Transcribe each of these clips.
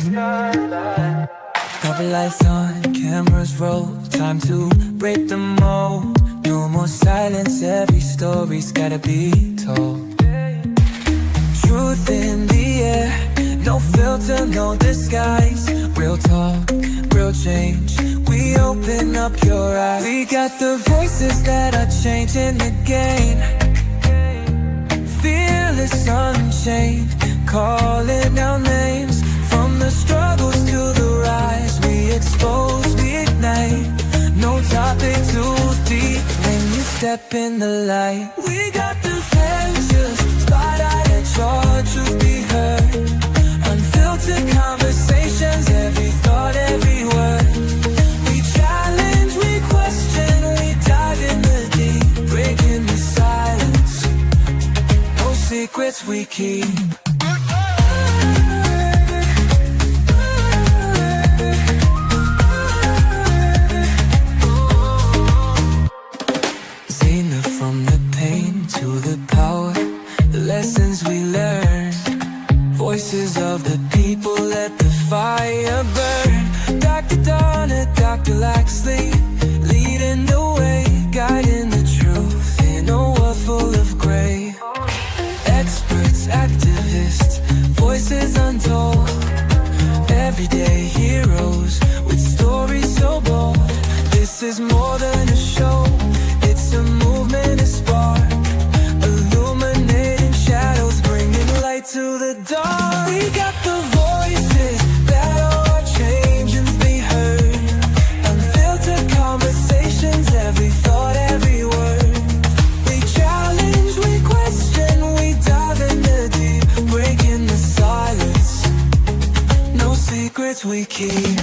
skyline. Couple lights on, cameras roll, time to break the mold. No more silence, every story's gotta be told. Truth in the air, no filter, no disguise. Real talk, real change, we open up your eyes. We got the voices that are changing the game. Fearless, unchained, calling our names. From the struggles to the rise, we expose, we ignite. No topic too deep when you step in the light. We got the answers, spotlight, let your truth be heard. Unfiltered conversations, every thought, every word. We challenge, we question, we dive in the deep, breaking the silence. No secrets we keep. From the pain to the power, the lessons we learn. Voices of the people, let the fire burn. Dr. Donna, Dr. Laxley, leading the way, guiding the truth in a world full of gray. Experts, activists, voices untold. Everyday heroes with stories so bold. This is more than a show, it's a movement, a spark, illuminating shadows, bringing light to the dark. We got the voices that are changing, be heard. Unfiltered conversations, every thought, every word. We challenge, we question, we dive in the deep, breaking the silence. No secrets we keep.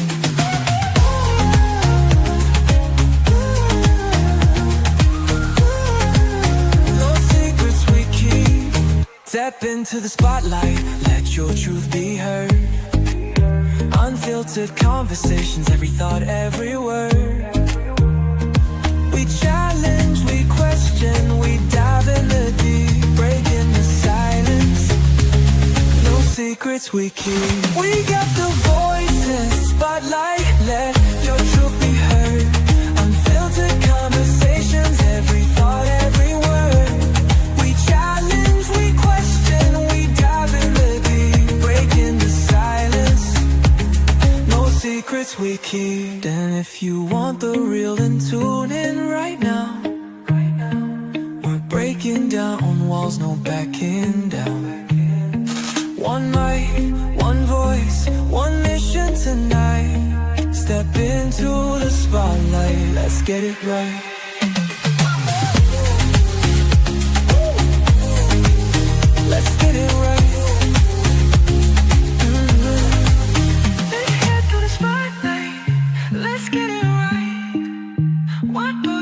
Step into the spotlight, let your truth be heard. Unfiltered conversations, every thought, every word. We challenge, we question, we dive in the deep, breaking the silence. No secrets we keep. We got the voices, spotlight, let your truth be heard. Unfiltered conversations, every thought, every word. We challenge, we question, we dive in the deep, breaking the silence. No secrets we keep. And if you want the real, then tune in right now. We're breaking down walls, no backing down. One mic, one voice, one mission tonight. Step into the spotlight, let's get it right. Let's get it right. Let's head to the spotlight. Let's get it right. What do?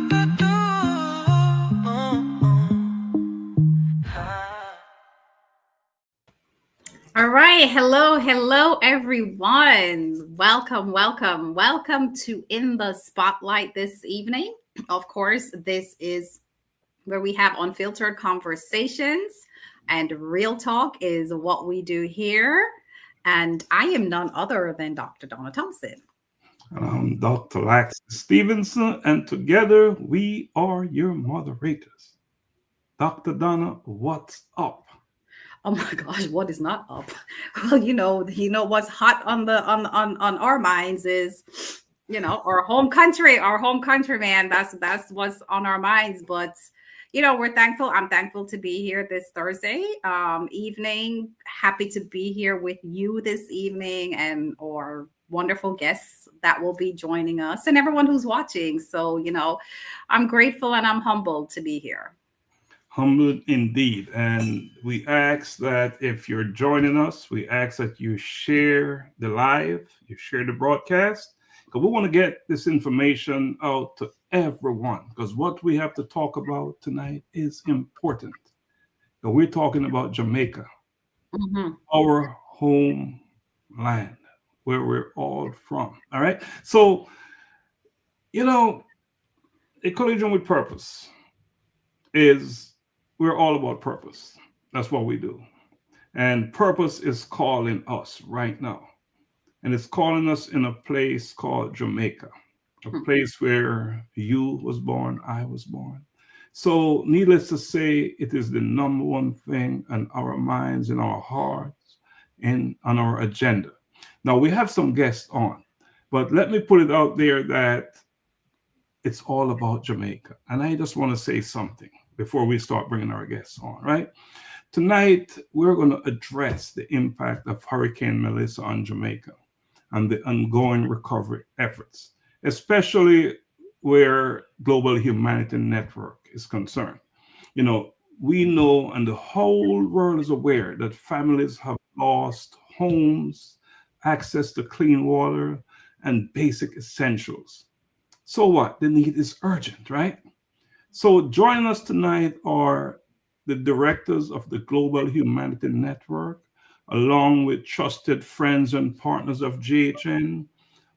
All right. Hello, everyone. Welcome to In the Spotlight this evening. Of course, this is where we have unfiltered conversations, and real talk is what we do here. And I am none other than Dr. Donna Thompson. I'm Dr. Laxley Stephenson, and together we are your moderators. Dr. Donna, what's up? Oh my gosh, what is not up? Well, you know what's hot on our minds is, our home country, man. That's what's on our minds. But we're thankful. I'm thankful to be here this Thursday evening. Happy to be here with you this evening and our wonderful guests that will be joining us and everyone who's watching. So, I'm grateful and I'm humbled to be here. Humbled indeed. And we ask that if you're joining us, we ask that you share the live, you share the broadcast, because we want to get this information out to everyone, because what we have to talk about tonight is important. So we're talking about Jamaica, our homeland, where we're all from. All right. So, a collision with purpose is we're all about purpose. That's what we do. And purpose is calling us right now. and it's calling us in a place called Jamaica, a place where you was born, I was born. So, needless to say, it is the number one thing in our minds, in our hearts, and on our agenda. Now, we have some guests on, but let me put it out there that it's all about Jamaica. And I just want to say something before we start bringing our guests on, right? Tonight, we're going to address the impact of Hurricane Melissa on Jamaica and the ongoing recovery efforts, especially where Global Humanity Network is concerned. We know, and the whole world is aware, that families have lost homes, access to clean water, and basic essentials. So what? The need is urgent, right? So joining us tonight are the directors of the Global Humanity Network, along with trusted friends and partners of GHN,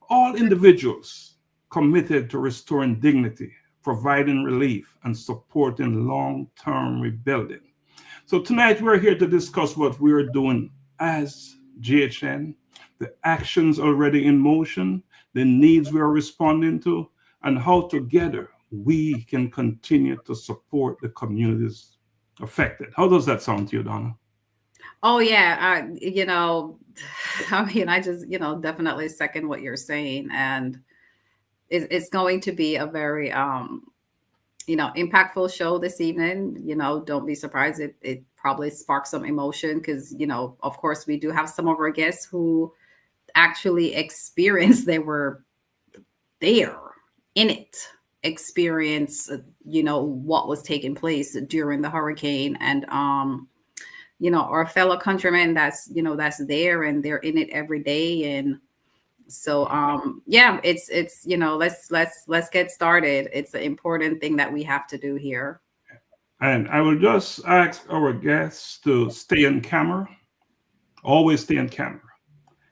all individuals committed to restoring dignity, providing relief, and supporting long-term rebuilding. So tonight we're here to discuss what we're doing as GHN, the actions already in motion, the needs we are responding to, and how together we can continue to support the communities affected. How does that sound to you, Donna? Oh yeah, I mean, I just definitely second what you're saying, and it's going to be a very impactful show this evening. Don't be surprised it probably sparks some emotion because of course we do have some of our guests who actually experienced, they were there in it, experience what was taking place during the hurricane, and our fellow countrymen that's there and they're in it every day. And so it's let's get started. It's an important thing that we have to do here. And I will just ask our guests to stay in camera, always stay in camera.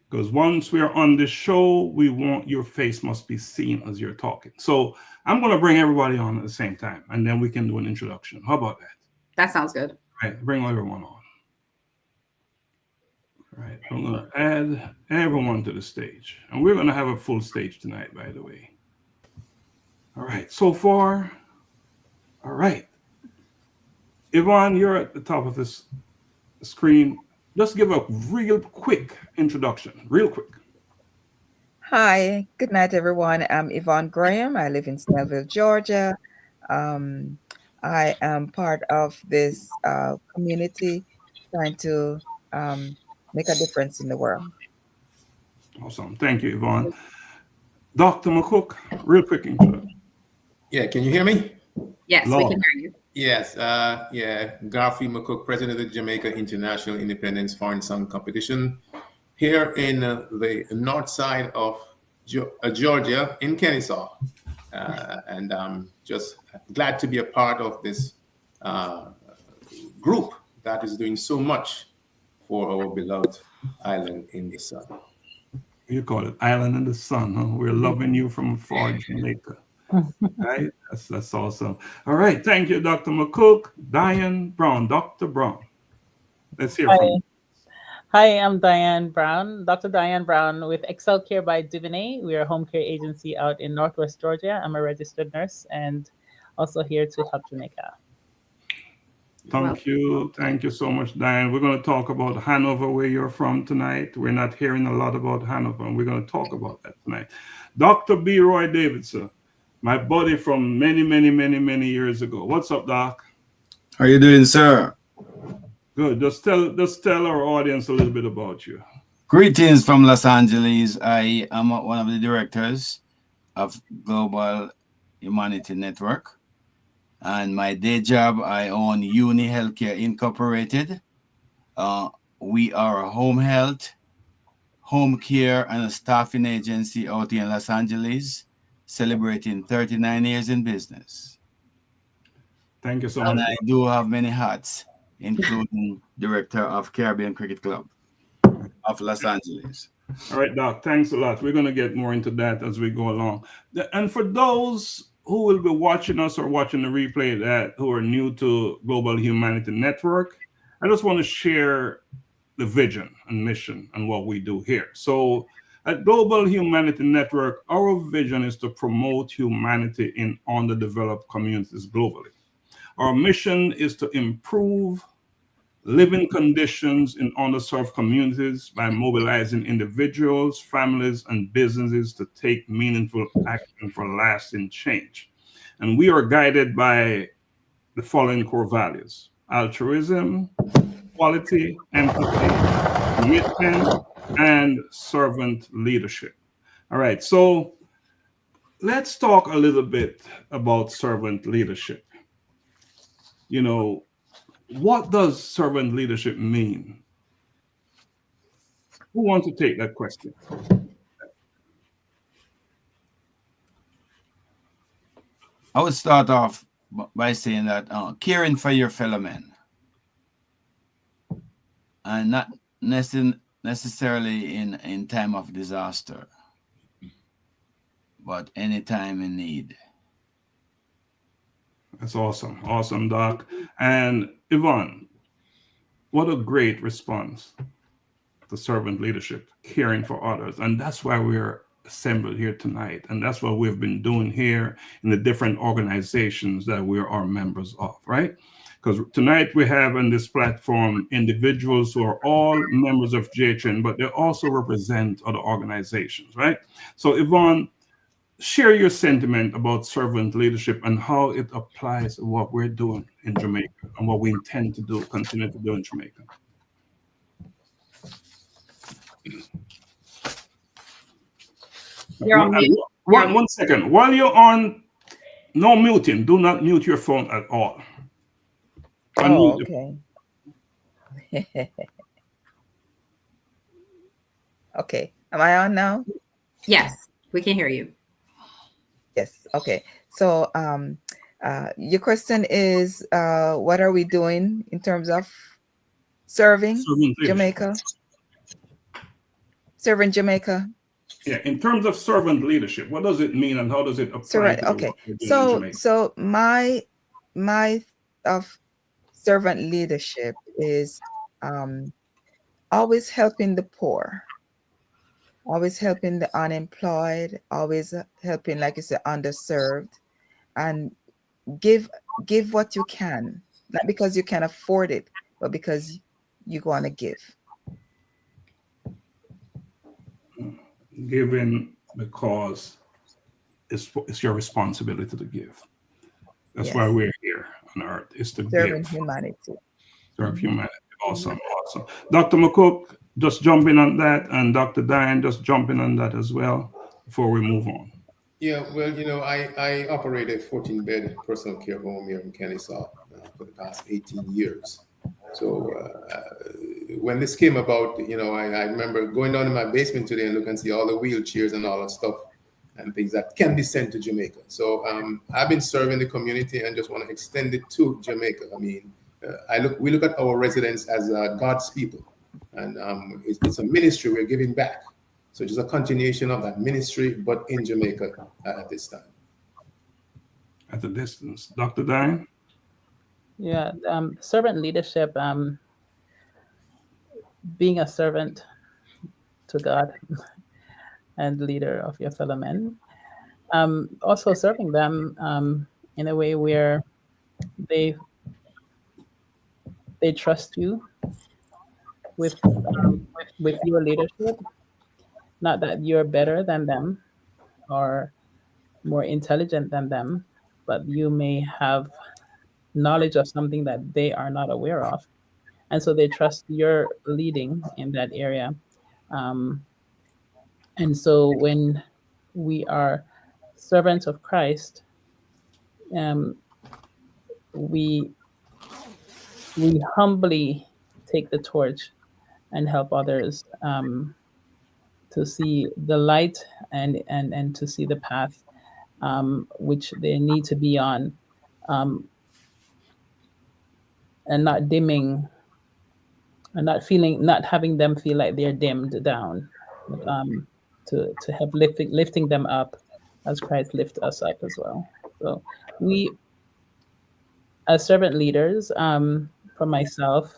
Because once we're on the show, we want your face must be seen as you're talking. So I'm going to bring everybody on at the same time, and then we can do an introduction. How about that? That sounds good. All right, bring everyone on. All right, I'm going to add everyone to the stage. And we're going to have a full stage tonight, by the way. All right, so far, all right. Yvonne, you're at the top of this screen. Just give a real quick introduction, real quick. Hi, good night, everyone. I'm Yvonne Graham. I live in Snellville, Georgia. I am part of this community trying to make a difference in the world. Awesome. Thank you, Yvonne. Dr. McCook, real quick introduction. Yeah, can you hear me? Yes, Lord. we can hear you. Yes, Garfield McCook, president of the Jamaica International Independence Foreign Song Competition, here in the north side of Georgia, in Kennesaw. And I'm just glad to be a part of this group that is doing so much for our beloved island in the sun. You call it Island in the Sun, huh? We're loving you from far Jamaica. Right? That's awesome. All right. Thank you, Dr. McCook. Diane Brown, Dr. Brown. Let's hear from you. Hi, I'm Diane Brown, Dr. Diane Brown with Excel Care by Divinay. We are a home care agency out in Northwest Georgia. I'm a registered nurse and also here to help Jamaica. Thank you. Thank you so much, Diane. We're going to talk about Hanover, where you're from tonight. We're not hearing a lot about Hanover, and we're going to talk about that tonight. Dr. B. Roy Davidson, my buddy from many, many, many, many years ago. What's up, Doc? How you doing, sir? Good. Just tell our audience a little bit about you. Greetings from Los Angeles. I am one of the directors of Global Humanity Network. And my day job, I own Uni Healthcare Incorporated. We are a home health, home care, and a staffing agency out in Los Angeles, celebrating 39 years in business. Thank you so much. And I do have many hats, including director of Caribbean Cricket Club of Los Angeles. All right, Doc, thanks a lot. We're going to get more into that as we go along. And for those who will be watching us or watching the replay that who are new to Global Humanity Network, I just want to share the vision and mission and what we do here. So At Global Humanity Network, our vision is to promote humanity in underdeveloped communities globally. Our mission is to improve living conditions in underserved communities by mobilizing individuals, families, and businesses to take meaningful action for lasting change. And we are guided by the following core values: altruism, quality, empathy, commitment, and servant leadership. All right, so let's talk a little bit about servant leadership. You know, what does servant leadership mean? Who wants to take that question? I would start off by saying that caring for your fellow men, and not necessarily in time of disaster, but any time in need. That's awesome. Awesome, Doc. And Yvonne, what a great response to servant leadership, caring for others. And that's why we're assembled here tonight. And that's what we've been doing here in the different organizations that we are members of, right? Because tonight we have on this platform individuals who are all members of JHN, but they also represent other organizations, right? So Yvonne, share your sentiment about servant leadership and how it applies to what we're doing in Jamaica and what we intend to do, continue to do in Jamaica. You're on mute. One second. While you're on, no muting. Do not mute your phone at all. Oh, Unmute okay. Okay. Am I on now? Yes, we can hear you. Yes. Okay. So your question is what are we doing in terms of serving servant leadership. Jamaica? Serving Jamaica? Yeah, in terms of servant leadership, what does it mean and how does it apply Servant, to okay. what we're doing in Jamaica? So my of servant leadership is always helping the poor, always helping the unemployed, always helping, like you said, underserved, and give what you can, not because you can afford it, but because you want to give. Giving because it's your responsibility to give. That's Yes. why we're here on earth, is to Serving give. humanity. Serve humanity. Awesome, awesome. Dr. McCook, just jumping on that, and Dr. Diane, just jumping on that as well before we move on. Yeah, well, I operate a 14-bed personal care home here in Kennesaw for the past 18 years. So when this came about, I remember going down in my basement today and look and see all the wheelchairs and all that stuff and things that can be sent to Jamaica. So I've been serving the community and just want to extend it to Jamaica. I mean, we look at our residents as God's people, and it's a ministry we're giving back. So just a continuation of that ministry, but in Jamaica at this time. At a distance. Dr. Diane? Yeah, servant leadership, being a servant to God and leader of your fellow men. Also serving them in a way where they trust you with your leadership. Not that you're better than them or more intelligent than them, but you may have knowledge of something that they are not aware of. And so they trust your leading in that area. And so when we are servants of Christ, we humbly take the torch and help others to see the light and to see the path which they need to be on, and not dimming, and not having them feel like they're dimmed down, to help lifting them up as Christ lifts us up as well. So we, as servant leaders, for myself,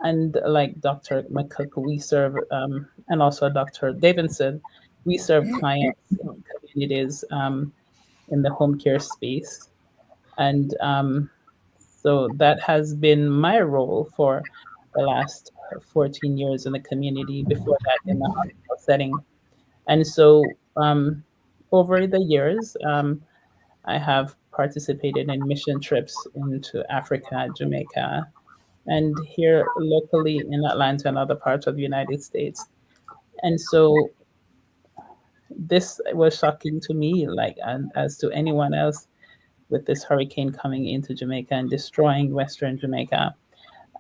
and like Dr. McCook, we serve and also Dr. Davidson, we serve clients in communities in the home care space. And so that has been my role for the last 14 years in the community, before that in the hospital setting. And so over the years, I have participated in mission trips into Africa, Jamaica, and here locally in Atlanta and other parts of the United States. And so this was shocking to me, like, and as to anyone else, with this hurricane coming into Jamaica and destroying Western Jamaica.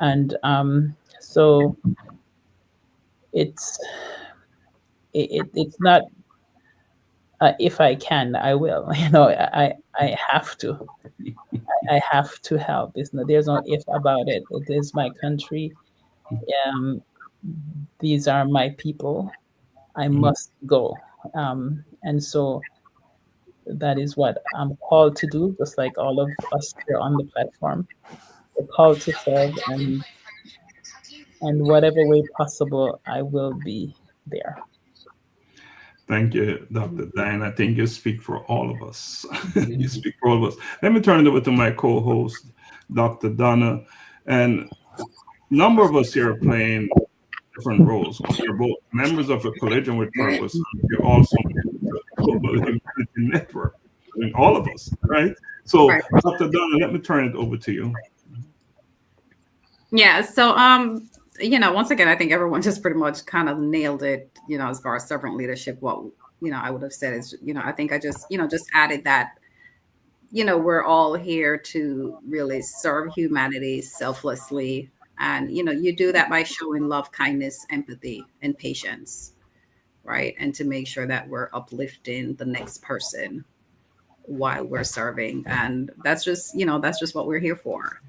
And so it's it's not if I can, I will. You know, I have to. I have to help. There's no if about it. It is my country. These are my people. I must go. And so that is what I'm called to do, just like all of us here on the platform. We're called to serve, and whatever way possible, I will be there. Thank you, Dr. Diane. I think you speak for all of us. You speak for all of us. Let me turn it over to my co-host, Dr. Donna. And a number of us here are playing different roles. We're both members of a collision with purpose. You're also a global humanity network. I mean, all of us, right? So, Right. Dr. Donna, let me turn it over to you. Yeah. So, once again, I think everyone just pretty much kind of nailed it, as far as servant leadership. What, I would have said is, I think I just added that, we're all here to really serve humanity selflessly. And, you do that by showing love, kindness, empathy, and patience, right? And to make sure that we're uplifting the next person while we're serving. And that's just what we're here for.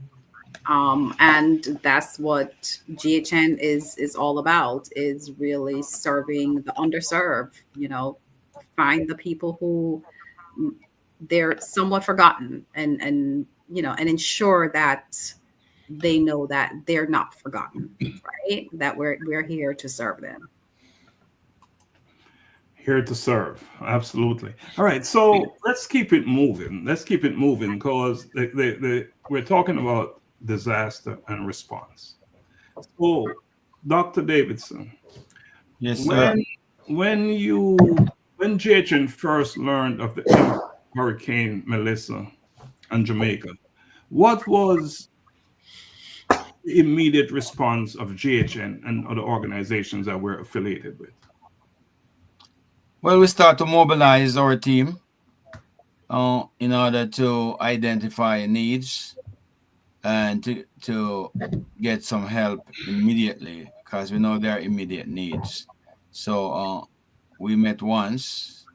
And that's what GHN is all about, is really serving the underserved, find the people who they're somewhat forgotten, and ensure that they know that they're not forgotten, right? That we're here to serve them. Here to serve. Absolutely. All right. So let's keep it moving. Because we're talking about disaster and response. So, Dr. Davidson, Yes, sir. when GHN first learned of the Hurricane Melissa and Jamaica, what was the immediate response of GHN and other organizations that we're affiliated with? Well, we start to mobilize our team in order to identify needs and to get some help immediately, because we know there are immediate needs. So we met once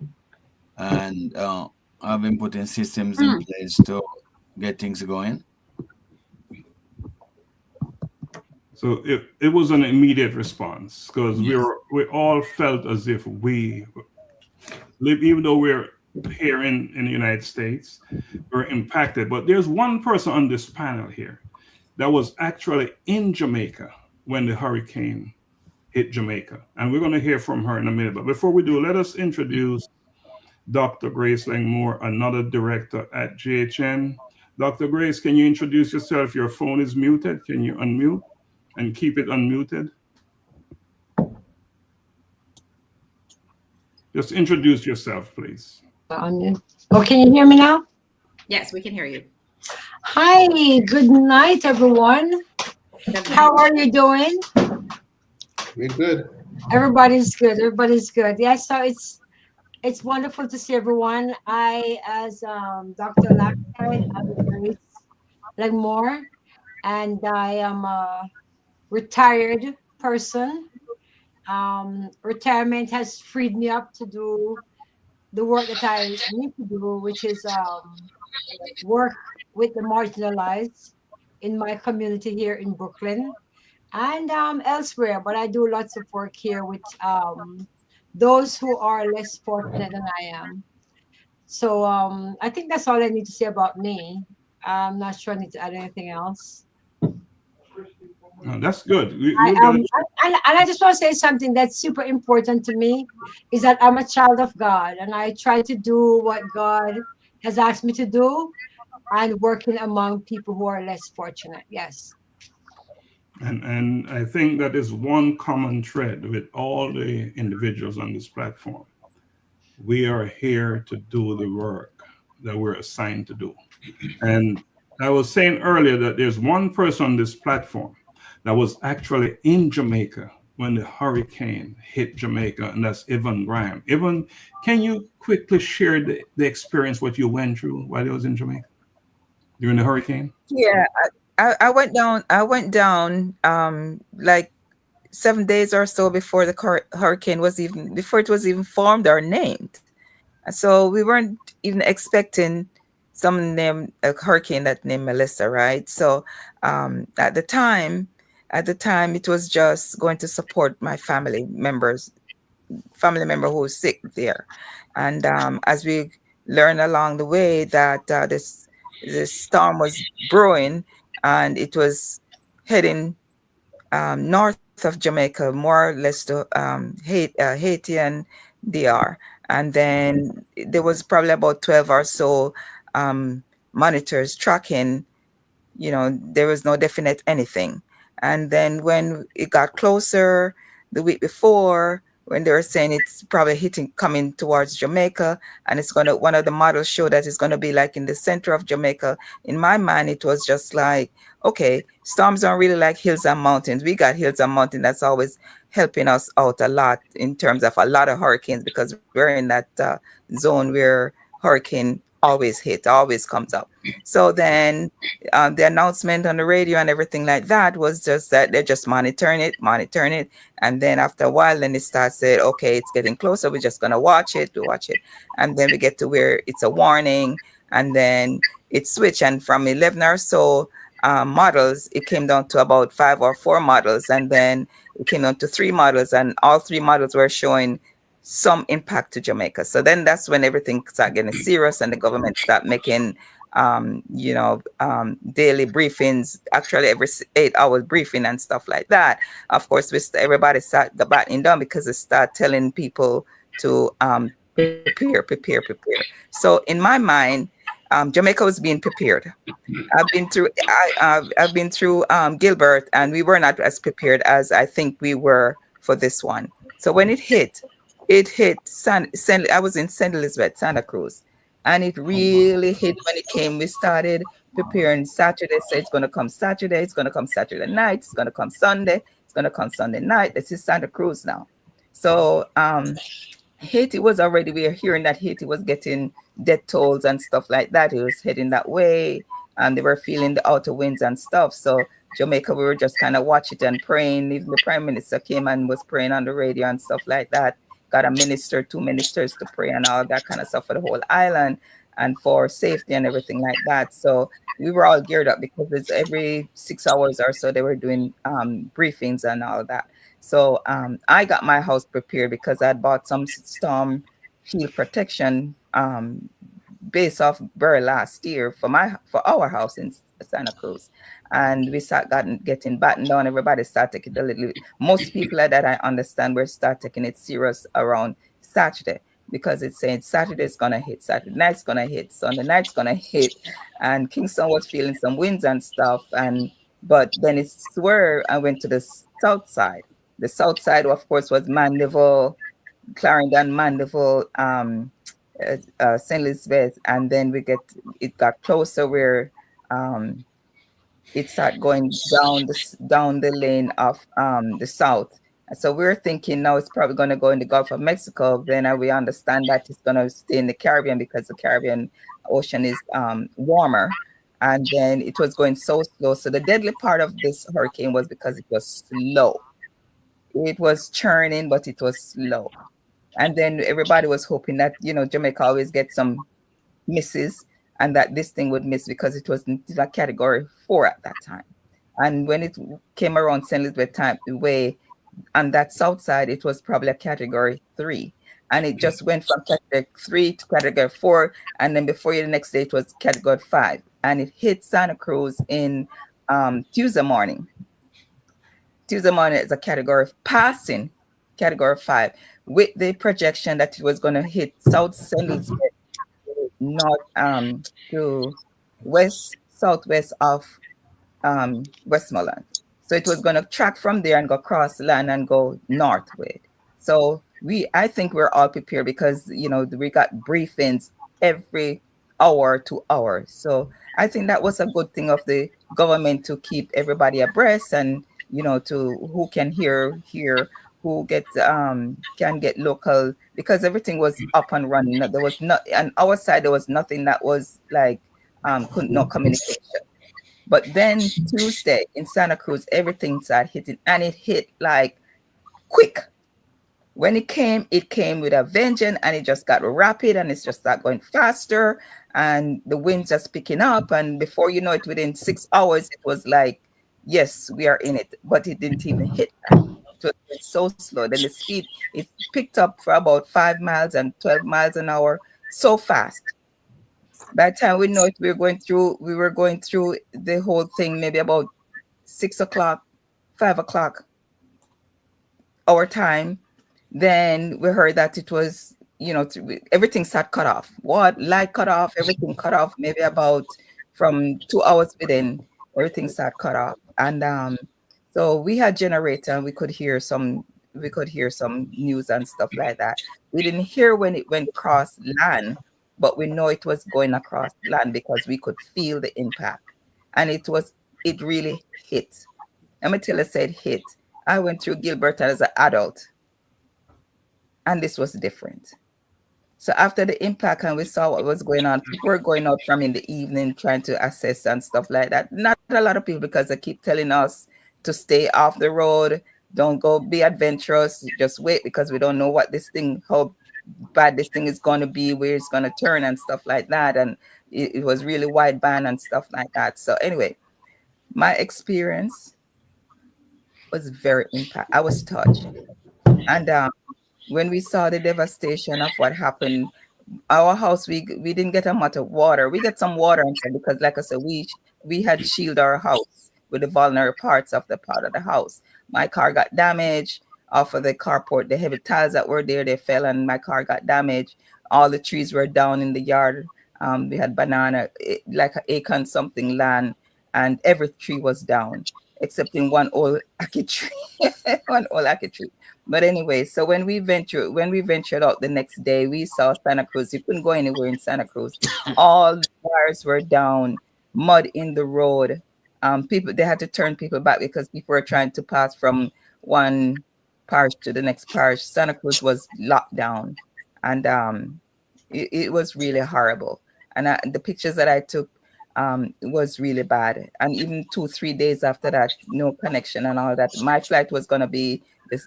and have been putting systems in place to get things going. So it was an immediate response, because Yes. we all felt as if we live, even though we're here in the United States, we're impacted. But there's one person on this panel here that was actually in Jamaica when the hurricane hit Jamaica. And we're going to hear from her in a minute. But before we do, let us introduce Dr. Grace Langmore, another director at GHN. Dr. Grace, can you introduce yourself? Your phone is muted. Can you unmute and keep it unmuted? Just introduce yourself, please. Oh, can you hear me now? Yes, we can hear you. Hi, good night, everyone. How are you doing? We're good. Everybody's good. Everybody's good. Yeah, so it's wonderful to see everyone. I, as Dr. Laxley, I'm Grace Legmore, and I am a retired person. Retirement has freed me up to do the work that I need to do, which is work with the marginalized in my community here in Brooklyn and elsewhere. But I do lots of work here with those who are less fortunate than I am. So I think that's all I need to say about me. I'm not sure I need to add anything else. That's good. I We're gonna. and I just want to say something that's super important to me is that I'm a child of God and I try to do what God has asked me to do and working among people who are less fortunate. Yes. And I think that is one common thread with all the individuals on this platform. We are here to do the work that we're assigned to do. And I was saying earlier that there's one person on this platform that was actually in Jamaica when the hurricane hit Jamaica, and that's Evan Graham. Evan, can you quickly share the experience, what you went through while you was in Jamaica during the hurricane? Yeah, I went down. I went down like 7 days or so before the hurricane was even before it was even formed or named. So we weren't even expecting some name a hurricane that named Melissa, right? So at the time, it was just going to support my family member who was sick there, and as we learned along the way that this storm was brewing, and it was heading north of Jamaica, more or less to Haiti and DR. And then there was probably about 12 or so monitors tracking, there was no definite anything. And then when it got closer the week before, when they were saying it's probably coming towards Jamaica, and it's one of the models show that it's gonna be like in the center of Jamaica. In my mind, it was just like, okay, storms aren't really like hills and mountains. We got hills and mountains that's always helping us out a lot in terms of a lot of hurricanes, because we're in that zone where hurricane always comes up. So then the announcement on the radio and everything like that was just that they're just monitoring it. And then after a while, then it starts saying, okay, it's getting closer. We're just going to watch it. And then we get to where it's a warning, and then it switched. And from 11 or so models, it came down to about 5 or 4 models. And then it came down to 3 models, and all 3 models were showing some impact to Jamaica. So then that's when everything started getting serious, and the government started making daily briefings, actually every 8 hours briefing and stuff like that. Of course, everybody started the batting down because they start telling people to prepare. So in my mind, Jamaica was being prepared. I've been through Gilbert, and we were not as prepared as I think we were for this one. So when it hit I was in St. Elizabeth, Santa Cruz, and it really hit when it came. We started preparing Saturday. So it's going to come Saturday. It's going to come Saturday night. It's going to come Sunday. It's going to come Sunday night. This is Santa Cruz now. So Haiti was already, we are hearing that Haiti was getting death tolls and stuff like that. It was heading that way, and they were feeling the outer winds and stuff. So Jamaica, we were just kind of watching it and praying. Even the prime minister came and was praying on the radio and stuff like that. Got a minister, 2 ministers to pray and all that kind of stuff for the whole island and for safety and everything like that. So we were all geared up because it's every 6 hours or so they were doing briefings and all that. So I got my house prepared because I bought some storm shield protection based off very last year for our house in Santa Cruz. And we getting battened down. Everybody started taking it a little. Most people that I understand were start taking it serious around Saturday, because it's saying Saturday's gonna hit, Saturday night's gonna hit, Sunday night's gonna hit, and Kingston was feeling some winds and stuff. But then it's where I went to the south side. The south side, of course, was Mandeville, Clarendon, Mandeville, St. Elizabeth, and then it got closer where it started going down the lane of the south. So we're thinking now it's probably going to go in the Gulf of Mexico. Then we understand that it's going to stay in the Caribbean because the Caribbean Ocean is warmer. And then it was going so slow. So the deadly part of this hurricane was because it was slow. It was churning, but it was slow. And then everybody was hoping that, Jamaica always gets some misses, and that this thing would miss because it was a category 4 at that time. And when it came around St. Elizabeth way on that south side, it was probably a category 3. And it just went from category 3 to category 4. And then before the next day, it was category 5. And it hit Santa Cruz in Tuesday morning. Tuesday morning is a category passing, category 5, with the projection that it was going to hit South Central, north to west southwest of Westmoreland. So it was going to track from there and go across the land and go northward. So I think we're all prepared because we got briefings every hour to hour. So I think that was a good thing of the government to keep everybody abreast, and to who can hear, who can get local, because everything was up and running. There was not on our side, there was nothing that was like no communication. But then Tuesday in Santa Cruz, everything started hitting, and it hit like quick. When it came with a vengeance, and it just got rapid, and it's just started going faster, and the winds just picking up. And before you know it, within 6 hours, it was like, yes, we are in it. But it didn't even hit that. It was so slow. Then the speed, it picked up for about 5 miles and 12 miles an hour, so fast. By the time we know it, we were going through the whole thing maybe about 6 o'clock, 5 o'clock our time. Then we heard that it was, everything started cut off. Light cut off, everything cut off, maybe about from 2 hours within, everything started cut off. And so we had generator, and we could hear some news and stuff like that. We didn't hear when it went across land, but we know it was going across land because we could feel the impact. And it really hit. Let me tell you, said hit. I went through Gilbert as an adult, and this was different. So after the impact and we saw what was going on, people were going out from in the evening trying to assess and stuff like that. Not a lot of people, because they keep telling us to stay off the road, don't go be adventurous, just wait, because we don't know how bad this thing is going to be, where it's going to turn and stuff like that. And it was really wideband and stuff like that. So anyway, my experience was very I was touched. And when we saw the devastation of what happened, our house, we didn't get a lot of water. We get some water and stuff because, like I said, we had shielded our house with the vulnerable parts of the part of the house. My car got damaged off of the carport. The heavy tiles that were there, they fell, and my car got damaged. All the trees were down in the yard. We had banana, like an acre and something land, and every tree was down except in one old ackee tree, one old ackee tree. But anyway, so when we ventured out the next day, we saw Santa Cruz. You couldn't go anywhere in Santa Cruz. All the wires were down, mud in the road. They had to turn people back because people were trying to pass from one parish to the next parish. Santa Cruz was locked down, and it was really horrible. And the pictures that I took was really bad. And even 2-3 days after that, no connection and all that. My flight was going to be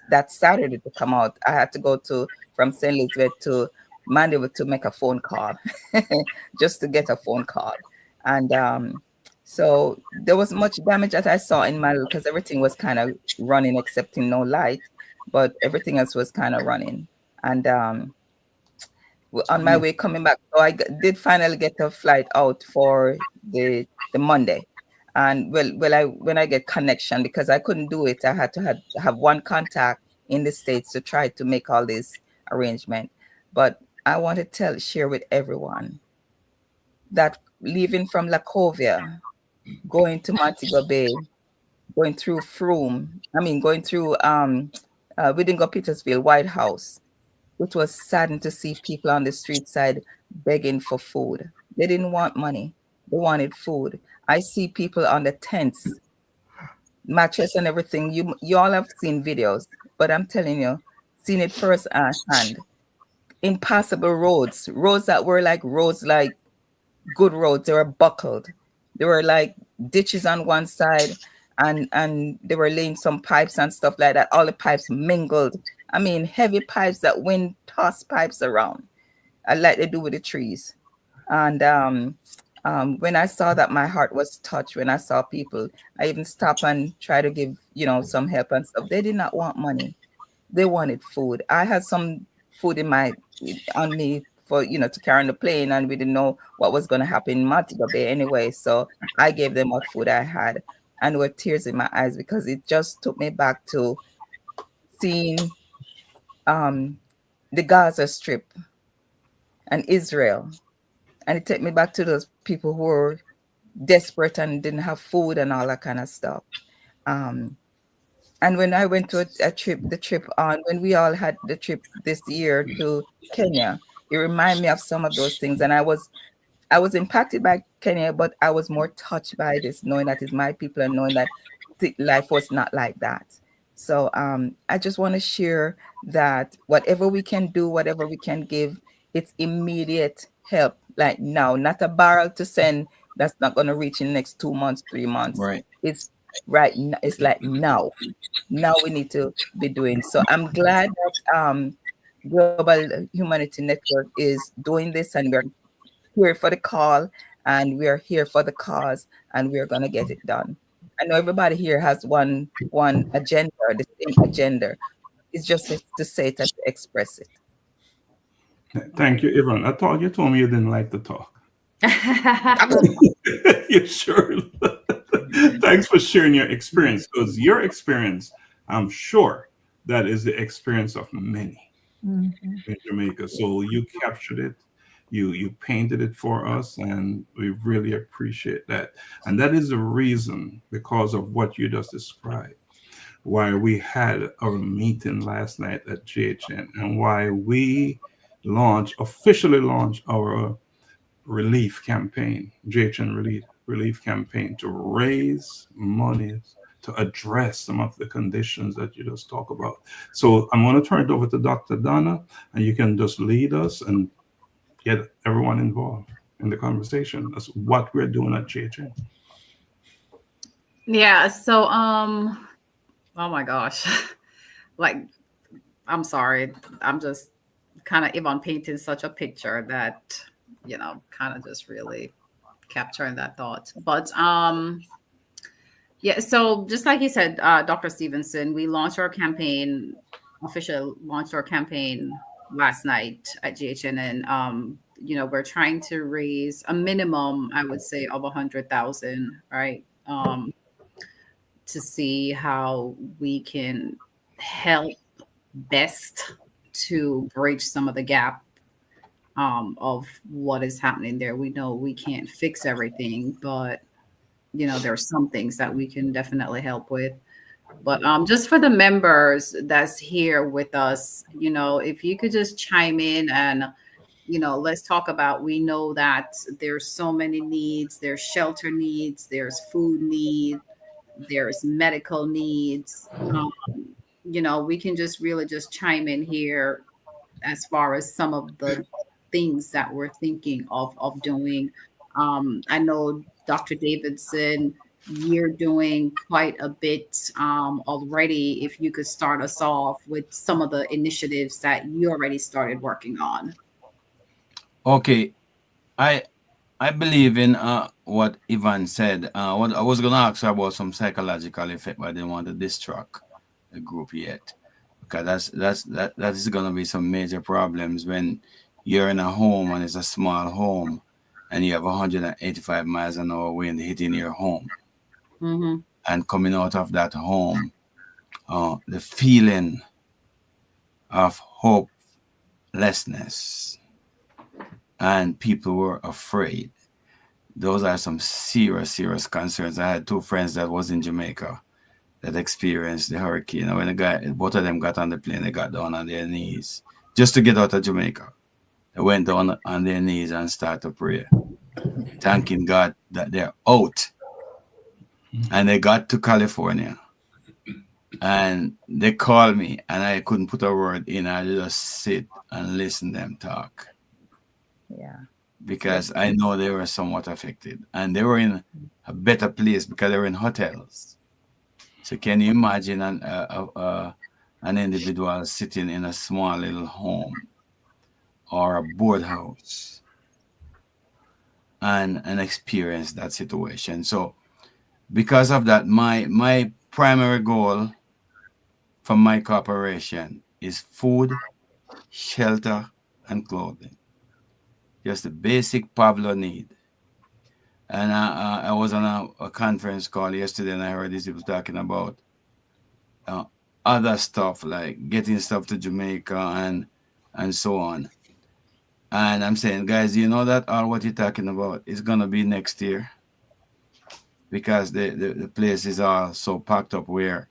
that Saturday to come out. I had to go from St. Elizabeth to Mandeville to make a phone call, just to get a phone call. And so there was much damage that I saw in Mandeville because everything was kind of running except in no light, but everything else was kind of running. And on my way coming back, so I did finally get a flight out for the Monday. And when I get connection, because I couldn't do it, I had to have one contact in the States to try to make all this arrangement. But I want to share with everyone that leaving from Lacovia, going to Montego Bay, going through Frome, going through we didn't go Petersfield, White House. It was saddening to see people on the street side begging for food. They didn't want money. They wanted food. I see people on the tents, mattress and everything. You all have seen videos, but I'm telling you, seen it first hand. Impassable roads that were like good roads. They were buckled. They were like ditches on one side, and they were laying some pipes and stuff like that. All the pipes mingled. Heavy pipes that wind toss pipes around, like they do with the trees. And when I saw that, my heart was touched. When I saw people, I even stopped and try to give, some help and stuff. They did not want money. They wanted food. I had some food on me for, to carry on the plane, and we didn't know what was going to happen in Montego Bay anyway. So I gave them what food I had. and were tears in my eyes because it just took me back to seeing the Gaza Strip and Israel. And it took me back to those people who were desperate and didn't have food and all that kind of stuff. Um, and when I went to a trip, when we all had the trip this year to Kenya, it reminded me of some of those things. And I was impacted by Kenya, but I was more touched by this, knowing that it's my people and knowing that life was not like that. So I just want to share that whatever we can do, whatever we can give, it's immediate help, like now, not a barrel to send that's not going to reach in the next 2 months, 3 months. Right. It's right. It's like now we need to be doing. So I'm glad that Global Humanity Network is doing this, and we're here for the call, and we are here for the cause, and we're going to get it done. I know everybody here has one agenda, or the same agenda. It's just to say it and to express it. Thank you, Yvonne. I thought you told me you didn't like to talk. You sure? Thanks for sharing your experience, because your experience, I'm sure, that is the experience of many in Jamaica. So you captured it, you painted it for us, and we really appreciate that. And that is the reason, because of what you just described, why we had our meeting last night at GHN, and why we officially launched our relief campaign, GHN relief campaign, to raise money to address some of the conditions that you just talk about. So I'm going to turn it over to Dr. Donna, and you can just lead us and get everyone involved in the conversation. That's what we're doing at GHN. Yeah. So, oh my gosh, like, I'm sorry. I'm just kind of Yvonne painting such a picture that, kind of just really capturing that thought. But yeah, so just like you said, Dr. Stephenson, we officially launched our campaign last night at GHN, and we're trying to raise a minimum, I would say, of 100,000, right? To see how we can help best to bridge some of the gap of what is happening there. We know we can't fix everything, but there are some things that we can definitely help with. But just for the members that's here with us, if you could just chime in and let's talk about, we know that there's so many needs. There's shelter needs, there's food needs, there's medical needs. We can just really just chime in here as far as some of the things that we're thinking of doing. I know Dr. Davidson, you're doing quite a bit already. If you could start us off with some of the initiatives that you already started working on. Okay, I believe in what Yvonne said. What I was going to ask her about some psychological effect, but I didn't want to distract the group yet, because that is going to be some major problems when you're in a home and it's a small home and you have 185 miles an hour wind hitting your home. Mm-hmm. And coming out of that home, the feeling of hopelessness, and people were afraid. Those are some serious concerns. I had two friends that was in Jamaica that experienced the hurricane. When both of them got on the plane, they got down on their knees just to get out of Jamaica. They went down on their knees and started to pray, thanking God that they're out. And they got to California, and they called me, and I couldn't put a word in. I just sit and listen to them talk. Yeah. Because I know they were somewhat affected, and they were in a better place because they were in hotels. So can you imagine an individual sitting in a small little home or a board house and experience that situation? So because of that, my primary goal from my corporation is food, shelter, and clothing. Just the basic Pavlo need. And I was on a conference call yesterday, and I heard these people talking about uh, other stuff like getting stuff to Jamaica and so on. And I'm saying, guys, you know that all what you're talking about is gonna be next year because the place is all so packed up where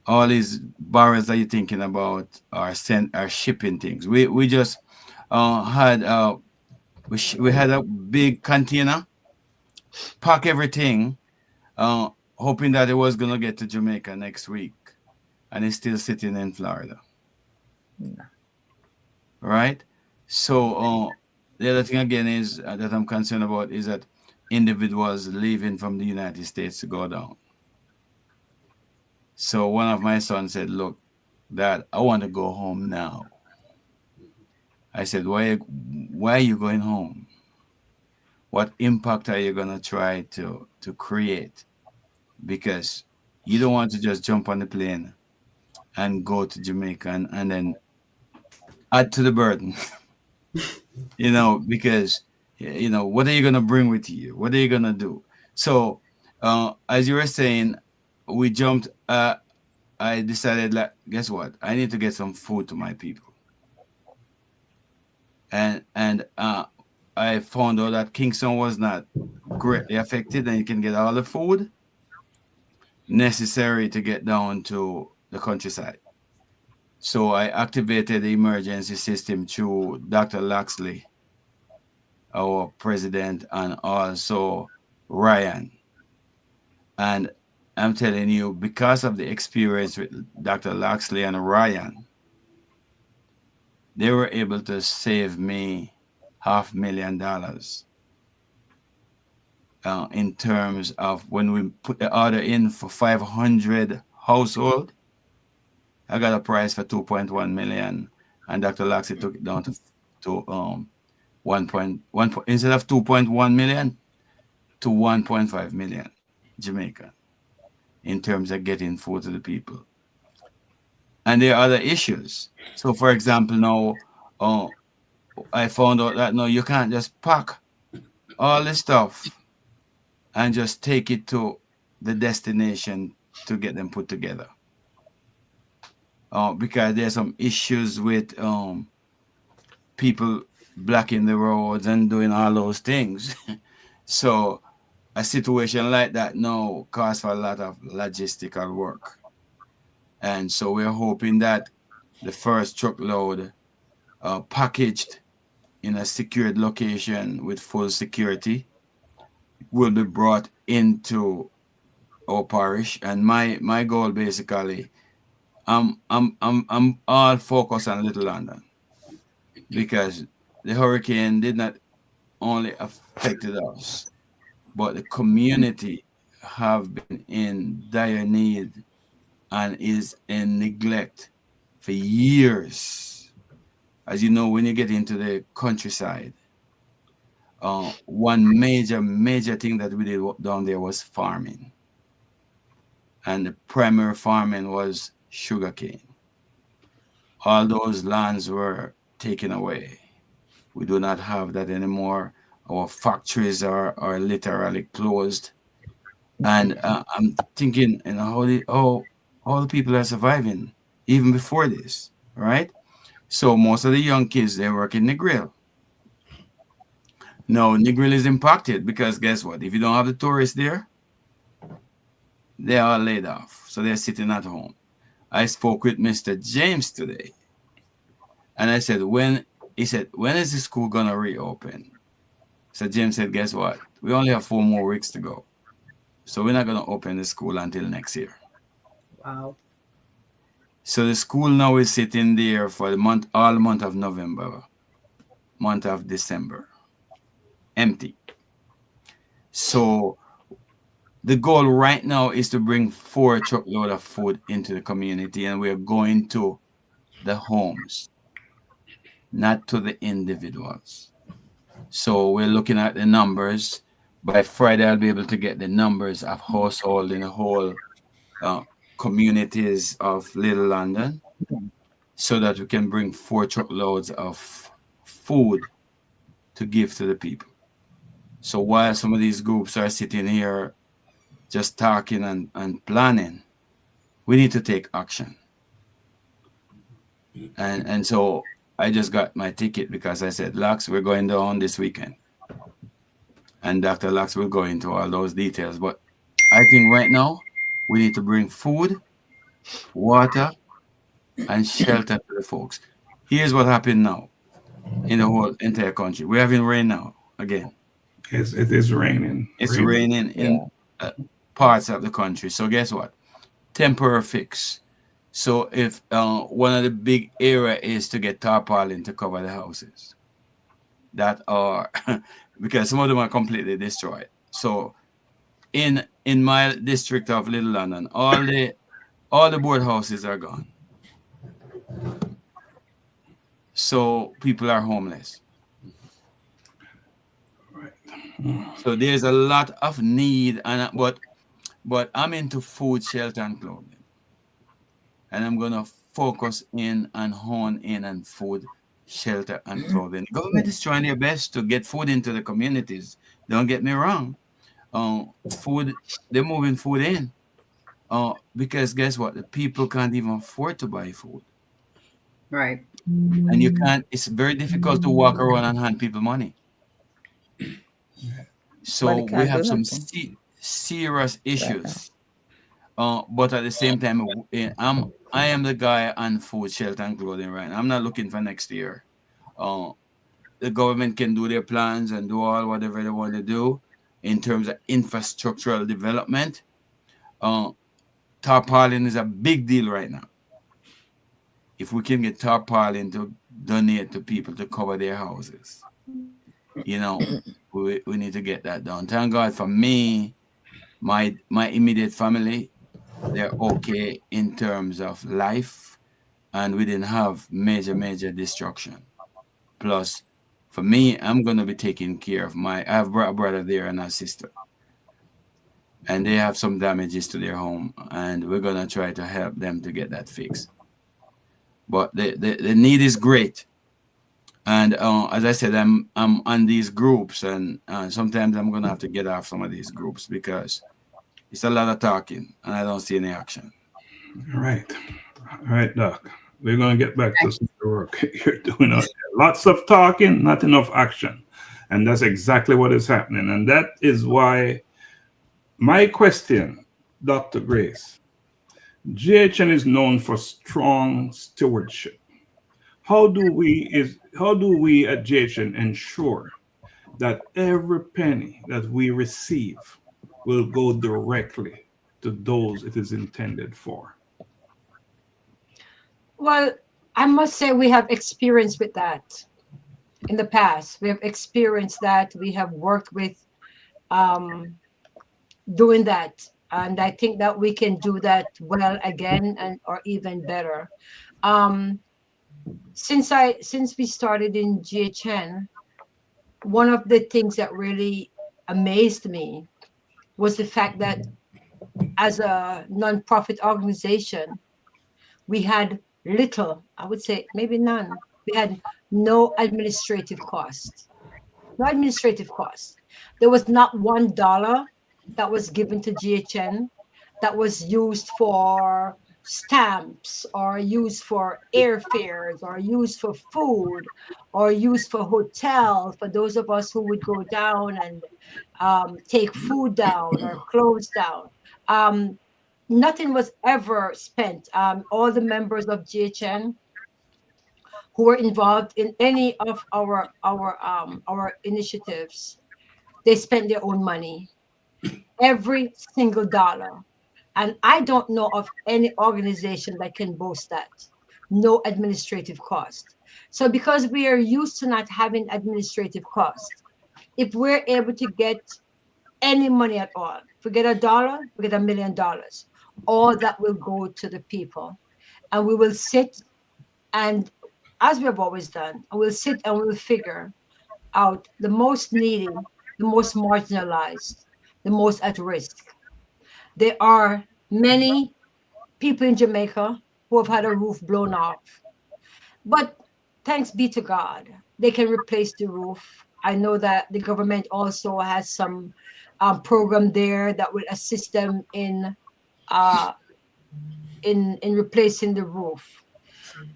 all these barrels that you're thinking about are shipping things. We just had we had a big container, pack everything, uh, hoping that it was gonna get to Jamaica next week, and it's still sitting in Florida. Right? So the other thing again is that I'm concerned about is that individuals leaving from the United States to go down. So one of my sons said, "Look, Dad, I want to go home now." I said, Why are you going home? What impact are you gonna try to create? Because you don't want to just jump on the plane and go to Jamaica and then add to the burden. Because what are you gonna bring with you? What are you gonna do? So as you were saying, we jumped I decided, like, guess what? I need to get some food to my people. And I found out that Kingston was not greatly affected, and you can get all the food necessary to get down to the countryside. So I activated the emergency system through Dr. Laxley, our president, and also Ryan. And I'm telling you, because of the experience with Dr. Laxley and Ryan, they were able to save me $500,000 in terms of when we put the order in for 500 household. I got a price for 2.1 million, and Dr. Laxley took it down to 1.1 instead of 2.1 million to 1.5 million Jamaican in terms of getting food to the people. And there are other issues. So, for example, now I found out that no, you can't just pack all this stuff and just take it to the destination to get them put together. Because there's some issues with people blocking the roads and doing all those things. So a situation like that now costs for a lot of logistical work. And so we're hoping that the first truckload packaged in a secured location with full security will be brought into our parish. And my goal basically, I'm all focused on Little London because the hurricane did not only affected us, but the community have been in dire need and is in neglect for years. As you know, when you get into the countryside, one major thing that we did down there was farming. And the primary farming was sugarcane. All those lands were taken away. We do not have that anymore. Our factories are literally closed. And I'm thinking, how the people are surviving even before this, right? So most of the young kids, they work in the grill. No, Negril is impacted because guess what? If you don't have the tourists there, they are laid off. So they're sitting at home. I spoke with Mr. James today. And I said, when is the school going to reopen? So James said, guess what? We only have 4 more weeks to go. So we're not going to open the school until next year. Wow. So the school now is sitting there for all month of November, month of December, empty. So the goal right now is to bring 4 truckload of food into the community, and we're going to the homes, not to the individuals. So we're looking at the numbers. By Friday, I'll be able to get the numbers of household in the whole communities of Little London so that we can bring 4 truckloads of food to give to the people. So while some of these groups are sitting here just talking and planning, we need to take action. And so I just got my ticket because I said, Lax, we're going down this weekend. And Dr. Lax will go into all those details. But I think right now we need to bring food, water, and shelter to the folks. Here's what happened now in the whole entire country. We're having rain now again. It is raining. It's raining in parts of the country. So guess what? Temporary fix. So if one of the big area is to get tarpaulin to cover the houses that are because some of them are completely destroyed. So in my district of Little London, all the board houses are gone. So people are homeless. Right. So there's a lot of need, and but I'm into food, shelter, and clothing, and I'm gonna focus in and hone in on food, shelter, and clothing. The government is trying their best to get food into the communities. Don't get me wrong. Food, they're moving food in. Because guess what? The people can't even afford to buy food. Right. And you can't, it's very difficult to walk around and hand people money. So But they we can't have do some nothing serious right now. issues. But at the same time, I am the guy on food, shelter, and clothing right now. I'm not looking for next year. The government can do their plans and do all whatever they want to do in terms of infrastructural development. Tarpaulin is a big deal right now. If we can get tarpaulin to donate to people to cover their houses, you know, we need to get that done. Thank God for me, my immediate family, they're okay in terms of life, and we didn't have major destruction. Plus, for me, I'm gonna be taking care of I have a brother there and a sister, and they have some damages to their home, and we're gonna try to help them to get that fixed. But the need is great, and as I said, I'm on these groups, and sometimes I'm gonna have to get off some of these groups because it's a lot of talking, and I don't see any action. All right. All right, Doc. We're going to get back to some of the work you're doing out there. Lots of talking, not enough action. And that's exactly what is happening. And that is why my question, Dr. Grace, GHN is known for strong stewardship. How do we at GHN ensure that every penny that we receive will go directly to those it is intended for? Well, I must say we have experience with that in the past. We have experienced that. We have worked with doing that, and I think that we can do that well again, and or even better. Um, since we started in GHN, one of the things that really amazed me was the fact that as a nonprofit organization, we had little, I would say maybe none. We had no administrative cost. No administrative cost. There was not $1 that was given to GHN that was used for stamps or used for airfares or used for food or used for hotels for those of us who would go down and take food down or clothes down. Nothing was ever spent. All the members of GHN who were involved in any of our initiatives, they spent their own money, every single dollar. And I don't know of any organization that can boast that. No administrative cost. So because we are used to not having administrative cost, if we're able to get any money at all, if we get $1, we get $1 million. All that will go to the people. And we will sit and, as we have always done, we'll sit and we'll figure out the most needy, the most marginalized, the most at risk. There are many people in Jamaica who have had a roof blown off. But thanks be to God, they can replace the roof I know that the government also has some program there that will assist them uh, in replacing the roof.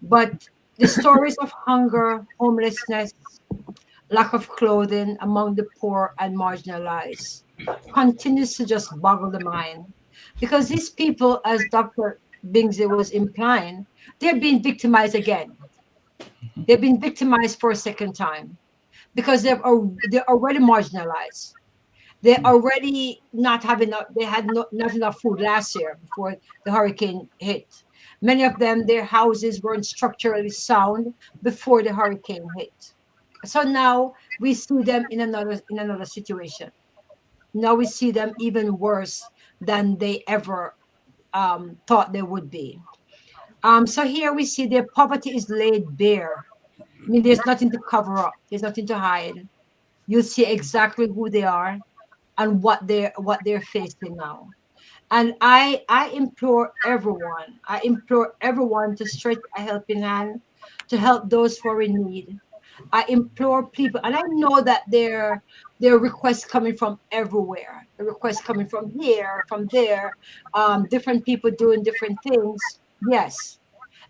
But the stories of hunger, homelessness, lack of clothing among the poor and marginalized continues to just boggle the mind. Because these people, as Dr. Bingsley was implying, they're being victimized again. They've been victimized for a second time because they're already marginalized. They're already not having enough, they had not enough food last year before the hurricane hit. Many of them, their houses weren't structurally sound before the hurricane hit. So now we see them in another situation. Now we see them even worse than they ever thought they would be. So here we see their poverty is laid bare. I mean, there's nothing to cover up. There's nothing to hide. You see exactly who they are and what they're facing now. And I implore everyone to stretch a helping hand to help those who are in need. I implore people, and I know that there are requests coming from everywhere. The requests coming from here, from there, different people doing different things. Yes,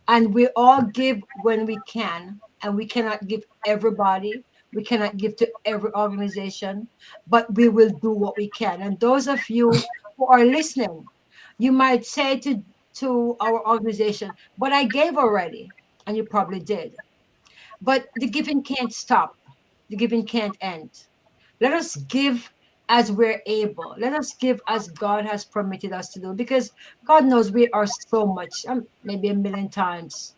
and we all give when we can, and we cannot give everybody, we cannot give to every organization, but we will do what we can. And those of you who are listening, you might say to our organization, but I gave already, and you probably did, but the giving can't stop, the giving can't end. Let us give as we're able. Let us give as God has permitted us to do, because God knows we are so much, maybe a million times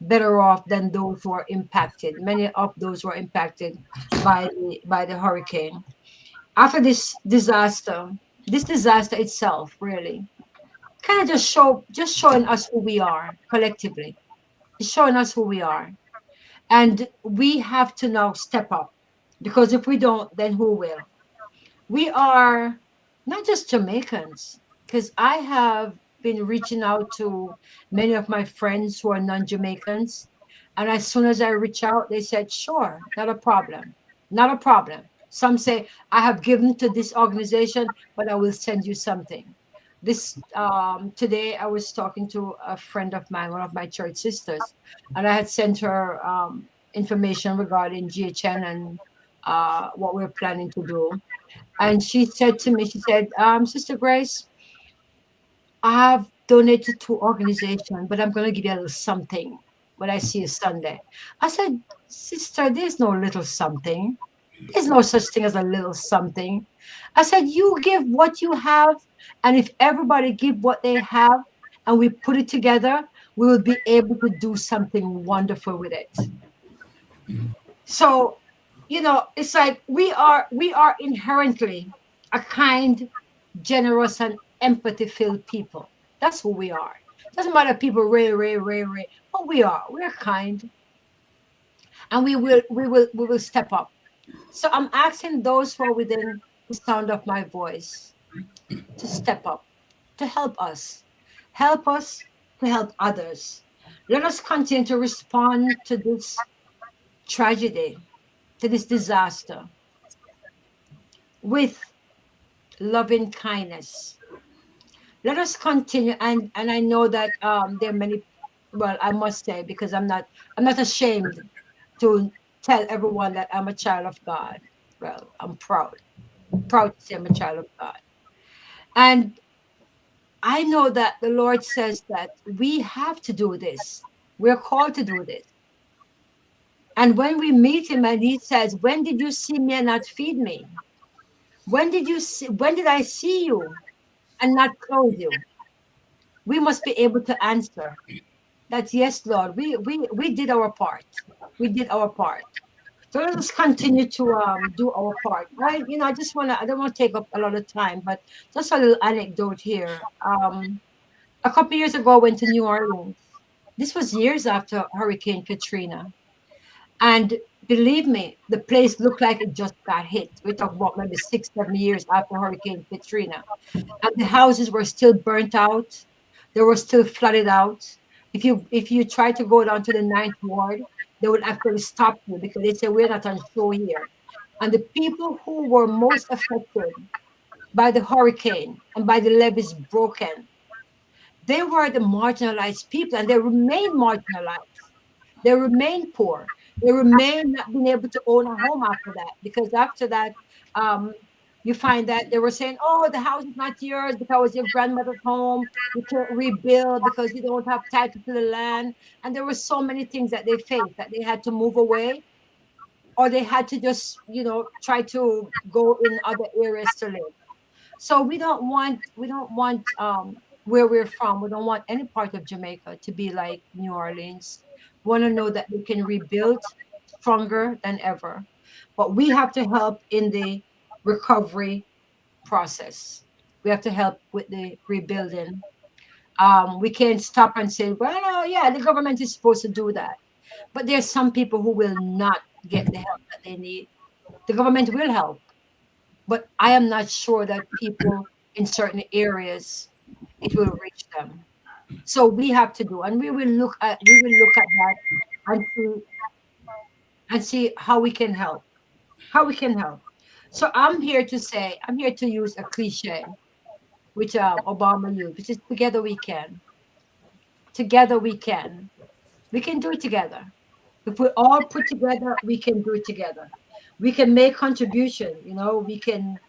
better off than those who are impacted. Many of those who are impacted by the hurricane. After this disaster itself really kind of just showing us who we are collectively. It's showing us who we are. And we have to now step up, because if we don't, then who will? We are not just Jamaicans, because I have been reaching out to many of my friends who are non-Jamaicans. And as soon as I reach out, they said, sure, not a problem. Not a problem. Some say, I have given to this organization, but I will send you something. This today I was talking to a friend of mine, one of my church sisters, and I had sent her information regarding GHN and what we're planning to do. And she said to me, she said, Sister Grace, I have donated to organization, but I'm going to give you a little something when I see you Sunday. I said, Sister, there's no little something. There's no such thing as a little something. I said, you give what you have, and if everybody give what they have and we put it together, we will be able to do something wonderful with it. So, it's like we are inherently a kind, generous, and empathy-filled people. That's who we are. Doesn't matter if people ray, but we are. We're kind, and we will step up. So I'm asking those who are within the sound of my voice to step up, to help us to help others. Let us continue to respond to this tragedy, to this disaster, with loving kindness. Let us continue, and I know that there are many. Well, I must say, because I'm not ashamed to tell everyone that I'm a child of God. Well, I'm proud to say I'm a child of God, and I know that the Lord says that we have to do this. We're called to do this. And when we meet him and he says, when did you see me and not feed me? When did I see you and not clothe you? We must be able to answer that, yes, Lord, we did our part. We did our part. So let us continue to do our part. Right? I don't want to take up a lot of time, but just a little anecdote here. A couple years ago, I went to New Orleans. This was years after Hurricane Katrina. And believe me, the place looked like it just got hit. We talk about maybe 6, 7 years after Hurricane Katrina. And the houses were still burnt out. They were still flooded out. If you try to go down to the ninth ward, they would actually stop you because they say, we're not on show here. And the people who were most affected by the hurricane and by the levees broken, they were the marginalized people, and they remain marginalized. They remain poor. They remain not being able to own a home after that, because after that, um, you find that they were saying, "Oh, the house is not yours because your grandmother's home. You can't rebuild because you don't have title to the land." And there were so many things that they faced, that they had to move away, or they had to just, try to go in other areas to live. So we don't want where we're from. We don't want any part of Jamaica to be like New Orleans. We want to know that we can rebuild stronger than ever. But we have to help in the recovery process. We have to help with the rebuilding. We can't stop and say, well, oh, yeah, the government is supposed to do that. But there's some people who will not get the help that they need. The government will help, but I am not sure that people in certain areas, it will reach them. So we have to do, and we will look at that and see how we can help. How we can help. So I'm here to use a cliche which Obama used, which is together we can. Together we can. We can do it together. If we all put together, we can do it together. We can make contribution. We can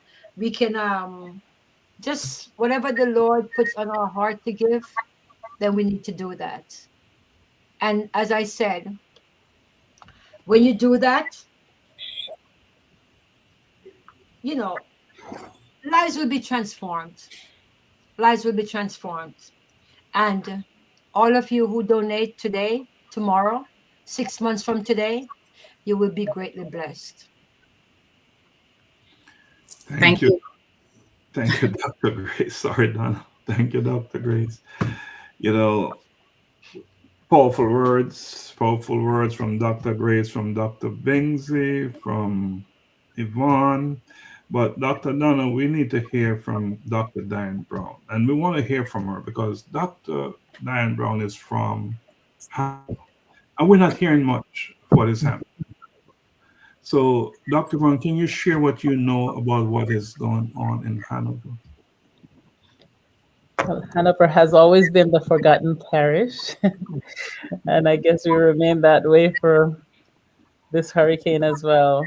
just whatever the Lord puts on our heart to give, then we need to do that. And as I said, when you do that, you know, lives will be transformed. Lives will be transformed. And all of you who donate today, tomorrow, 6 months from today, you will be greatly blessed. Thank you. Thank you, Dr. Grace. Sorry, Donna. Thank you, Dr. Grace. You know, powerful words from Dr. Grace, from Dr. Bingsley, from Yvonne. But Dr. Donna, we need to hear from Dr. Diane Brown. And we want to hear from her because Dr. Diane Brown is from Hanover. And we're not hearing much of what is happening. So, Dr. Brown, can you share what you know about what is going on in Hanover? Well, Hanover has always been the forgotten parish, and I guess we remain that way for this hurricane as well.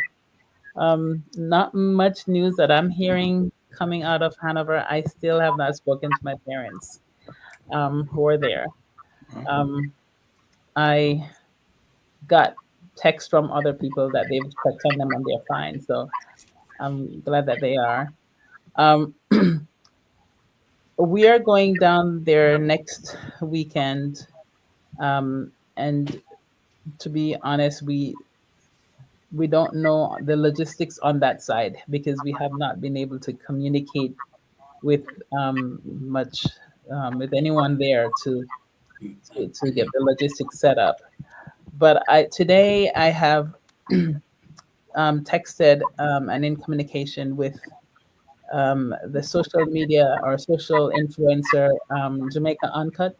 Not much news that I'm hearing coming out of Hanover. I still have not spoken to my parents who are there. Um, I got texts from other people that they've checked on them and they're fine. So I'm glad that they are. Um, we are going down there next weekend. And to be honest, we don't know the logistics on that side because we have not been able to communicate with much with anyone there to get the logistics set up. But today I have texted and in communication with the social media or social influencer Jamaica Uncut.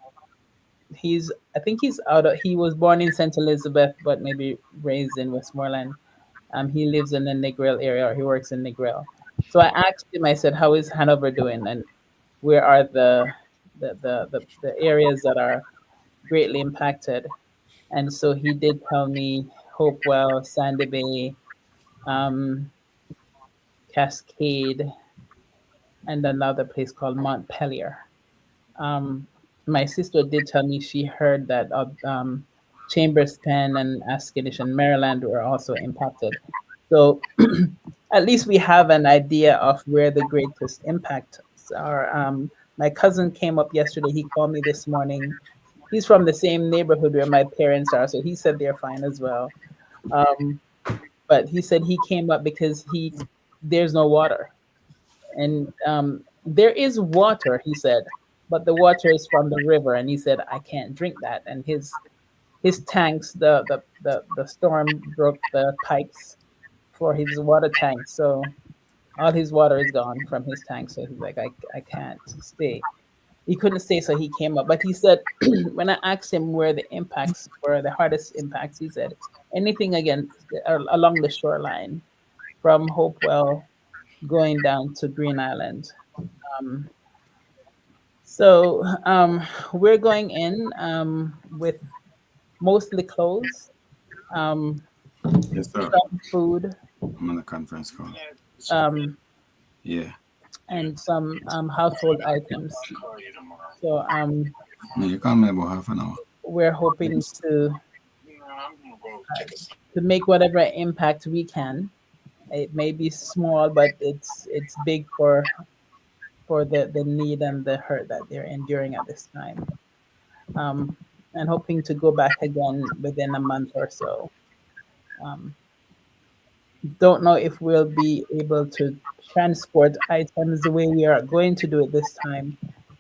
I think he was born in St. Elizabeth, but maybe raised in Westmoreland. He lives in the Negril area, or he works in Negril. So I asked him, I said, how is Hanover doing? And where are the areas that are greatly impacted? And so he did tell me Hopewell, Sandy Bay, Cascade, and another place called Montpelier. My sister did tell me she heard that Chambers, Penn, and Ascanish and Maryland were also impacted. So at least we have an idea of where the greatest impacts are. My cousin came up yesterday. He called me this morning. He's from the same neighborhood where my parents are, so he said they're fine as well. But he said he came up because there's no water. And there is water, he said, but the water is from the river. And he said, I can't drink that. And his tanks, the storm broke the pipes for his water tank. So all his water is gone from his tank. So he's like, I can't stay. He couldn't stay, so he came up. But he said, when I asked him where the hardest impacts, he said anything along the shoreline. from Hopewell going down to Green Island. Um, so we're going in with mostly clothes, um, Yes, sir. some food, I'm on a conference call. um, Yeah. and some household items. So No, you call me about half an hour. we're hoping to make whatever impact we can. It may be small, but it's big for the need and the hurt that they're enduring at this time. Um, and hoping to go back again within a month or so. Um, don't know if we'll be able to transport items the way we are going to do it this time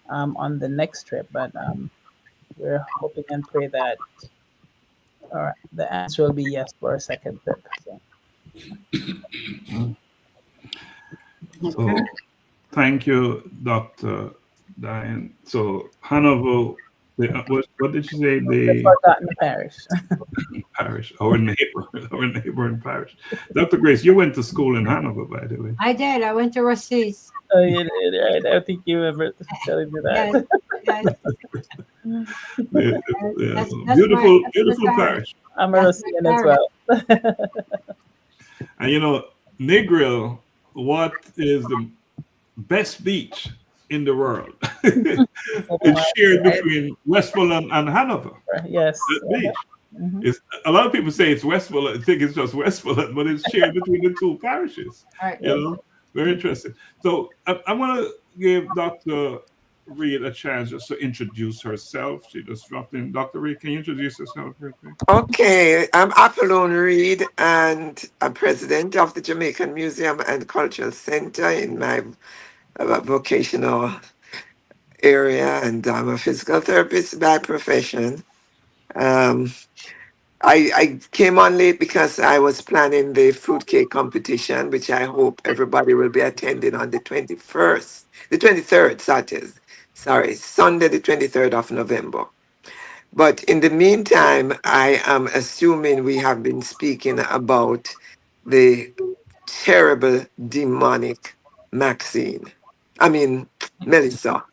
on the next trip, but we're hoping and pray that the answer will be yes for a second trip. So. So thank you, Dr. Diane. So Hanover, what did you say? The Forgotten parish. parish, our neighboring parish. Dr. Grace, you went to school in Hanover, by the way. I did. I went to Rossi's. Oh, you did, right? I think you remember telling me that. Yes, yes. That's Beautiful my parish. I'm a Rosian as well. And you know, Negril, what is the best beach in the world? It's shared between Westmoreland and Hanover. Yes. That beach. Mhm. It's, a lot of people say it's Westmoreland. I think it's just Westmoreland, but it's shared between the two parishes. All right. You know, very interesting. So I want to give Dr. Reed a chance just to introduce herself. She just dropped in. Dr. Reed, can you introduce yourself real quick? Okay, I'm Apollonie Reed, and I'm president of the Jamaican Museum and Cultural Center in my vocational area, and I'm a physical therapist by profession. I came on late because I was planning the fruitcake competition, which I hope everybody will be attending on the 21st, the 23rd, sorry, Sunday, the 23rd of November. But in the meantime, I am assuming we have been speaking about the terrible demonic Melissa. Melissa.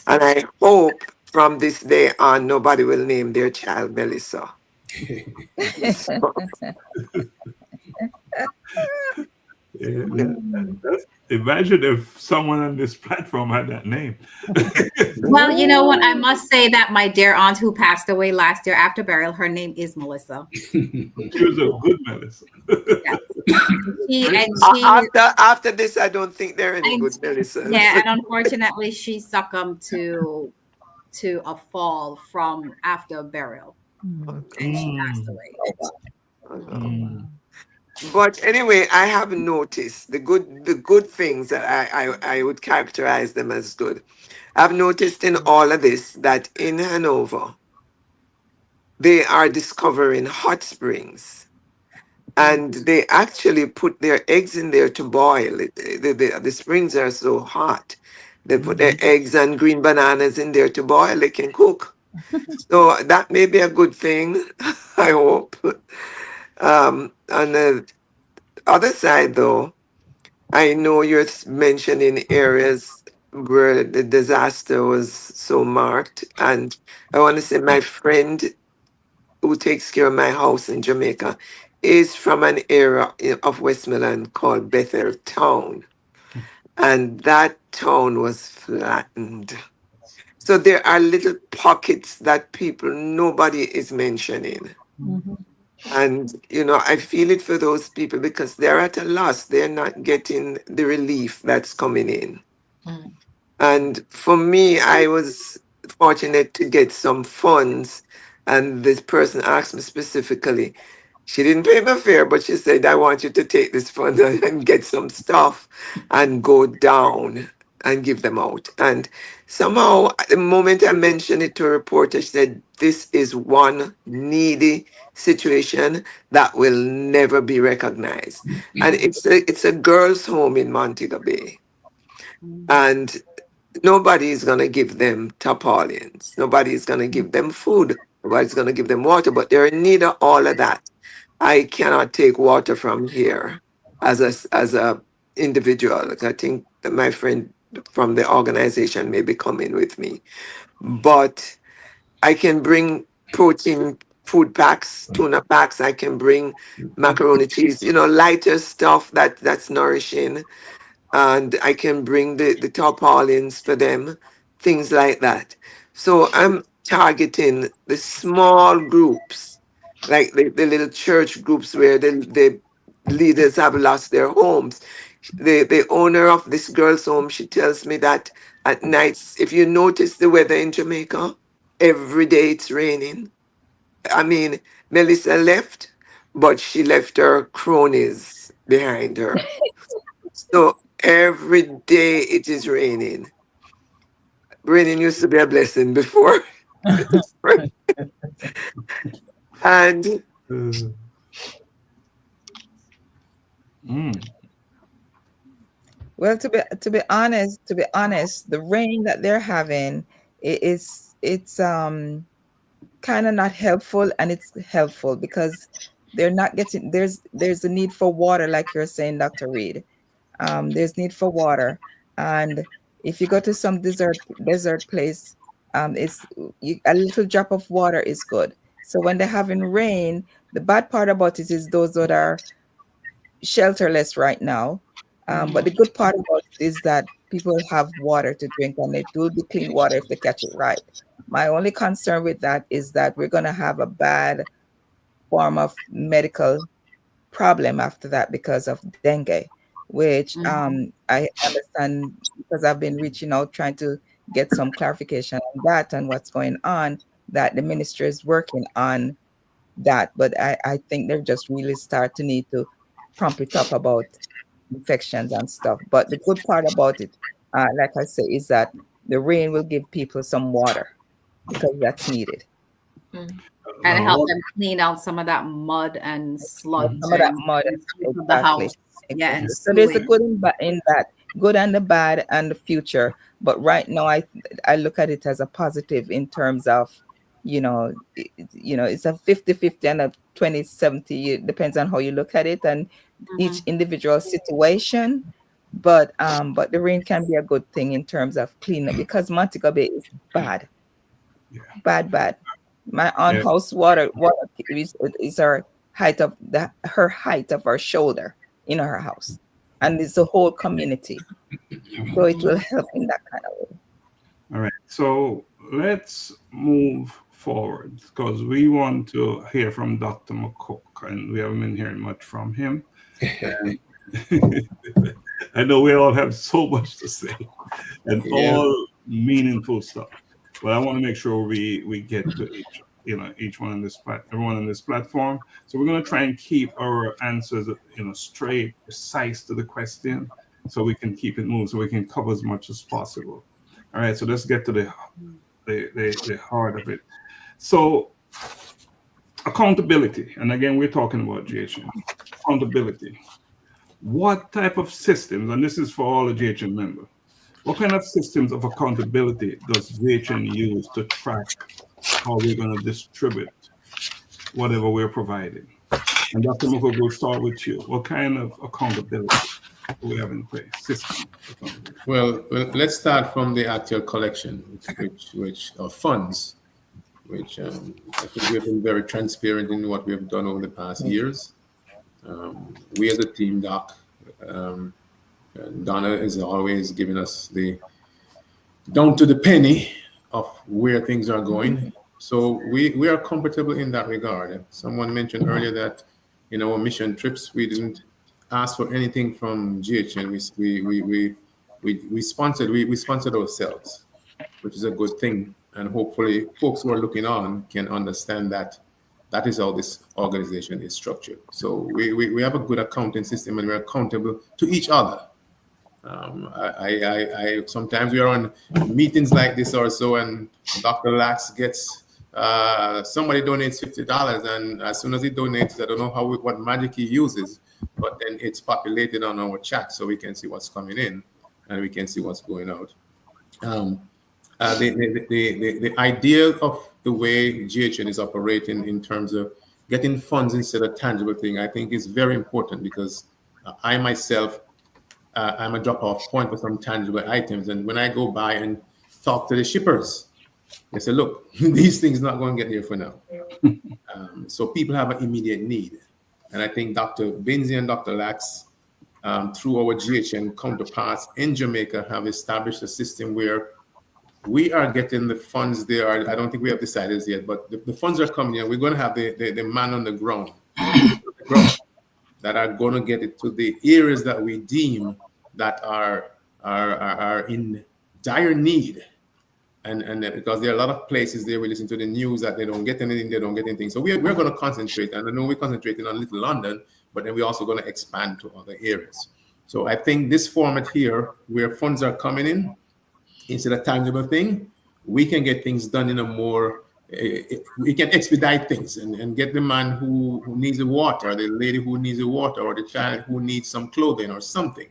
And I hope from this day on, nobody will name their child Melissa. So, Yeah. Imagine if someone on this platform had that name. Well, you know what? I must say that my dear aunt who passed away last year after burial, her name is Melissa. She was a good Melissa. Yes. after this, I don't think there are any good Melissa. Yeah, and unfortunately, she succumbed to a fall from after burial, and she passed away. But anyway, I have noticed the good things that I would characterize them as good. I've noticed in all of this that in Hanover, they are discovering hot springs. And they actually put their eggs in there to boil. The springs are so hot. They put their eggs and green bananas in there to boil. They can cook. So that may be a good thing, I hope. On the other side, though, I know you're mentioning areas where the disaster was so marked. And I want to say my friend who takes care of my house in Jamaica is from an area of Westmoreland called Bethel Town. And that town was flattened. So there are little pockets that nobody is mentioning. Mhm. And, you know, I feel it for those people because they're at a loss. They're not getting the relief that's coming in. And for me, I was fortunate to get some funds. And this person asked me specifically, she didn't pay my fare, but she said, I want you to take this fund and get some stuff and go down and give them out. And somehow, the moment I mentioned it to a reporter, she said, this is one needy situation that will never be recognized. And it's a girls' home in Montego Bay. And nobody is going to give them tarpaulins. Nobody is going to give them food. Nobody's going to give them water, but they're in need of all of that. I cannot take water from here as a individual. Like, I think that my friend from the organization may be coming with me, but I can bring protein food packs, tuna packs. I can bring macaroni cheese, lighter stuff that's nourishing, and I can bring the tarpaulins for them, things like that. So I'm targeting the small groups, like the little church groups where the leaders have lost their homes. The owner of this girl's home, she tells me that at nights, if you notice the weather in Jamaica, every day it's raining. I mean, Melissa left, but she left her cronies behind her. So every day it is raining. Raining used to be a blessing before. And Well, to be honest, the rain that they're having it's kind of not helpful, and it's helpful because they're not getting there's a need for water, like you're saying, Dr. Reed. There's need for water, and if you go to some desert place, a little drop of water is good. So when they're having rain, the bad part about it is those that are shelterless right now. But the good part about it is that people have water to drink, and it will be clean water if they catch it right. My only concern with that is that we're going to have a bad form of medical problem after that because of dengue, which I understand because I've been reaching out trying to get some clarification on that and what's going on, that the ministry is working on that. But I think they're just really start to need to pump it up about infections and stuff. But the good part about it, like I say, is that the rain will give people some water because that's needed. And help them clean out some of that mud and sludge Some of that mud, of the house. Yeah, and so there's a sewage. good in that, good and the bad and the future. But right now, I look at it as a positive in terms of, it's a 50-50 and a 20-70. It depends on how you look at it and each individual situation. But the rain can be a good thing in terms of cleanup because Montego Bay is bad, bad. My aunt house water is her height of her shoulder in her house, and it's the whole community. So it will help in that kind of way. All right. So let's move forward because we want to hear from Dr. McCook, and we haven't been hearing much from him. I know we all have so much to say and all meaningful stuff, but I want to make sure we get to each one on this everyone on this platform. So we're going to try and keep our answers, straight, precise to the question, so we can keep it moving, so we can cover as much as possible. All right. So let's get to the heart of it. So accountability, and again, we're talking about GHM accountability. What type of systems, and this is for all the GHM members, what kind of systems of accountability does GHM use to track how we're going to distribute whatever we're providing? And Dr. McCook, we'll start with you. What kind of accountability do we have in place? System Well, let's start from the actual collection, which of funds, which I think we have been very transparent in what we have done over the past years. We as a team, Doc, Donna is always giving us the down to the penny of where things are going. So we are comfortable in that regard. Someone mentioned earlier that in our mission trips, we didn't ask for anything from GHN. We sponsored ourselves, which is a good thing. And hopefully folks who are looking on can understand that that is how this organization is structured. So we have a good accounting system, and we're accountable to each other. I sometimes we are on meetings like this or so, and Dr. Lax gets somebody donates $50, and as soon as he donates, I don't know what magic he uses, but then it's populated on our chat so we can see what's coming in and we can see what's going out. The idea of the way GHN is operating in terms of getting funds instead of tangible thing, I think is very important, because I myself, I'm a drop-off point for some tangible items. And when I go by and talk to the shippers, they say, look, these things not going to get there for now. So people have an immediate need. And I think Dr. Binsey and Dr. Lax, through our GHN counterparts in Jamaica, have established a system where we are getting the funds there. I don't think we have decided yet, but the funds are coming in. We're going to have the man on the ground, that are going to get it to the areas that we deem that are in dire need. And because there are a lot of places there, we listen to the news that they don't get anything. So we're going to concentrate. And I know we're concentrating on Little London, but then we're also going to expand to other areas. So I think this format here, where funds are coming in, instead of tangible thing, we can get things done in a more, we can expedite things and get the man who needs the water, the lady who needs the water, or the child who needs some clothing or something.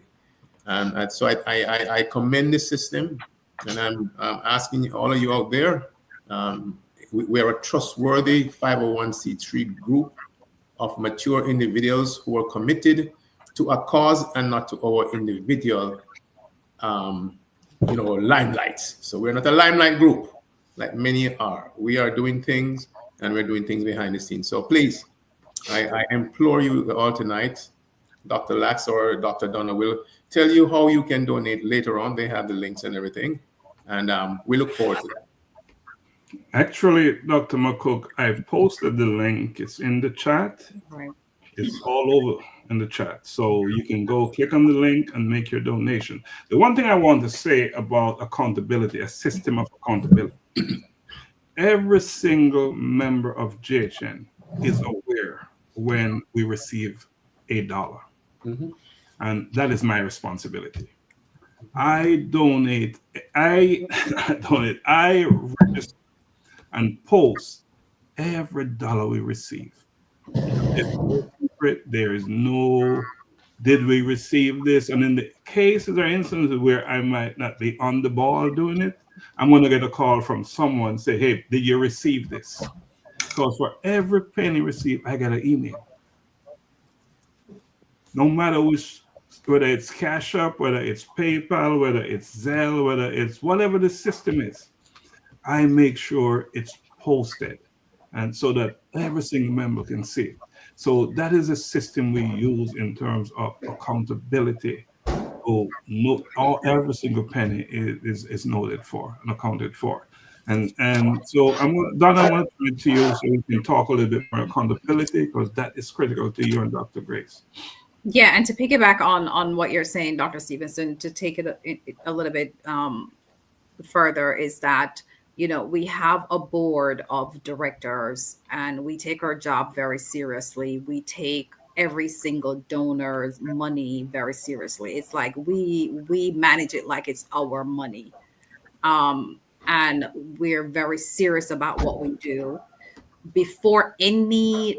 And so I commend this system, and I'm asking all of you out there, we are a trustworthy 501c3 group of mature individuals who are committed to a cause and not to our individual limelight. So we're not a limelight group like many are. We are doing things, and we're doing things behind the scenes. So please, I implore you all tonight, Dr. Lax or Dr. Donna will tell you how you can donate later on. They have the links and everything. And we look forward to that. Actually, Dr. McCook, I've posted the link. It's in the chat. Right. It's all over in the chat. So you can go click on the link and make your donation. The one thing I want to say about accountability, a system of accountability, every single member of JHN is aware when we receive $1. Mm-hmm. And that is my responsibility. I donate, I register and post every dollar we receive. There is no, did we receive this? And in the cases or instances where I might not be on the ball doing it, I'm going to get a call from someone say, hey, did you receive this? Because for every penny received, I get an email. No matter which, whether it's Cash App, whether it's PayPal, whether it's Zelle, whether it's whatever the system is, I make sure it's posted, and so that every single member can see it. So that is a system we use in terms of accountability. So every single penny is noted for and accounted for. And so Donna, I want to turn to you so we can talk a little bit more accountability, because that is critical to you and Dr. Grace. Yeah, and to piggyback on what you're saying, Dr. Stephenson, to take it a little bit further, is that, we have a board of directors, and we take our job very seriously. We take every single donor's money very seriously. It's like we manage it like it's our money. And we're very serious about what we do. Before any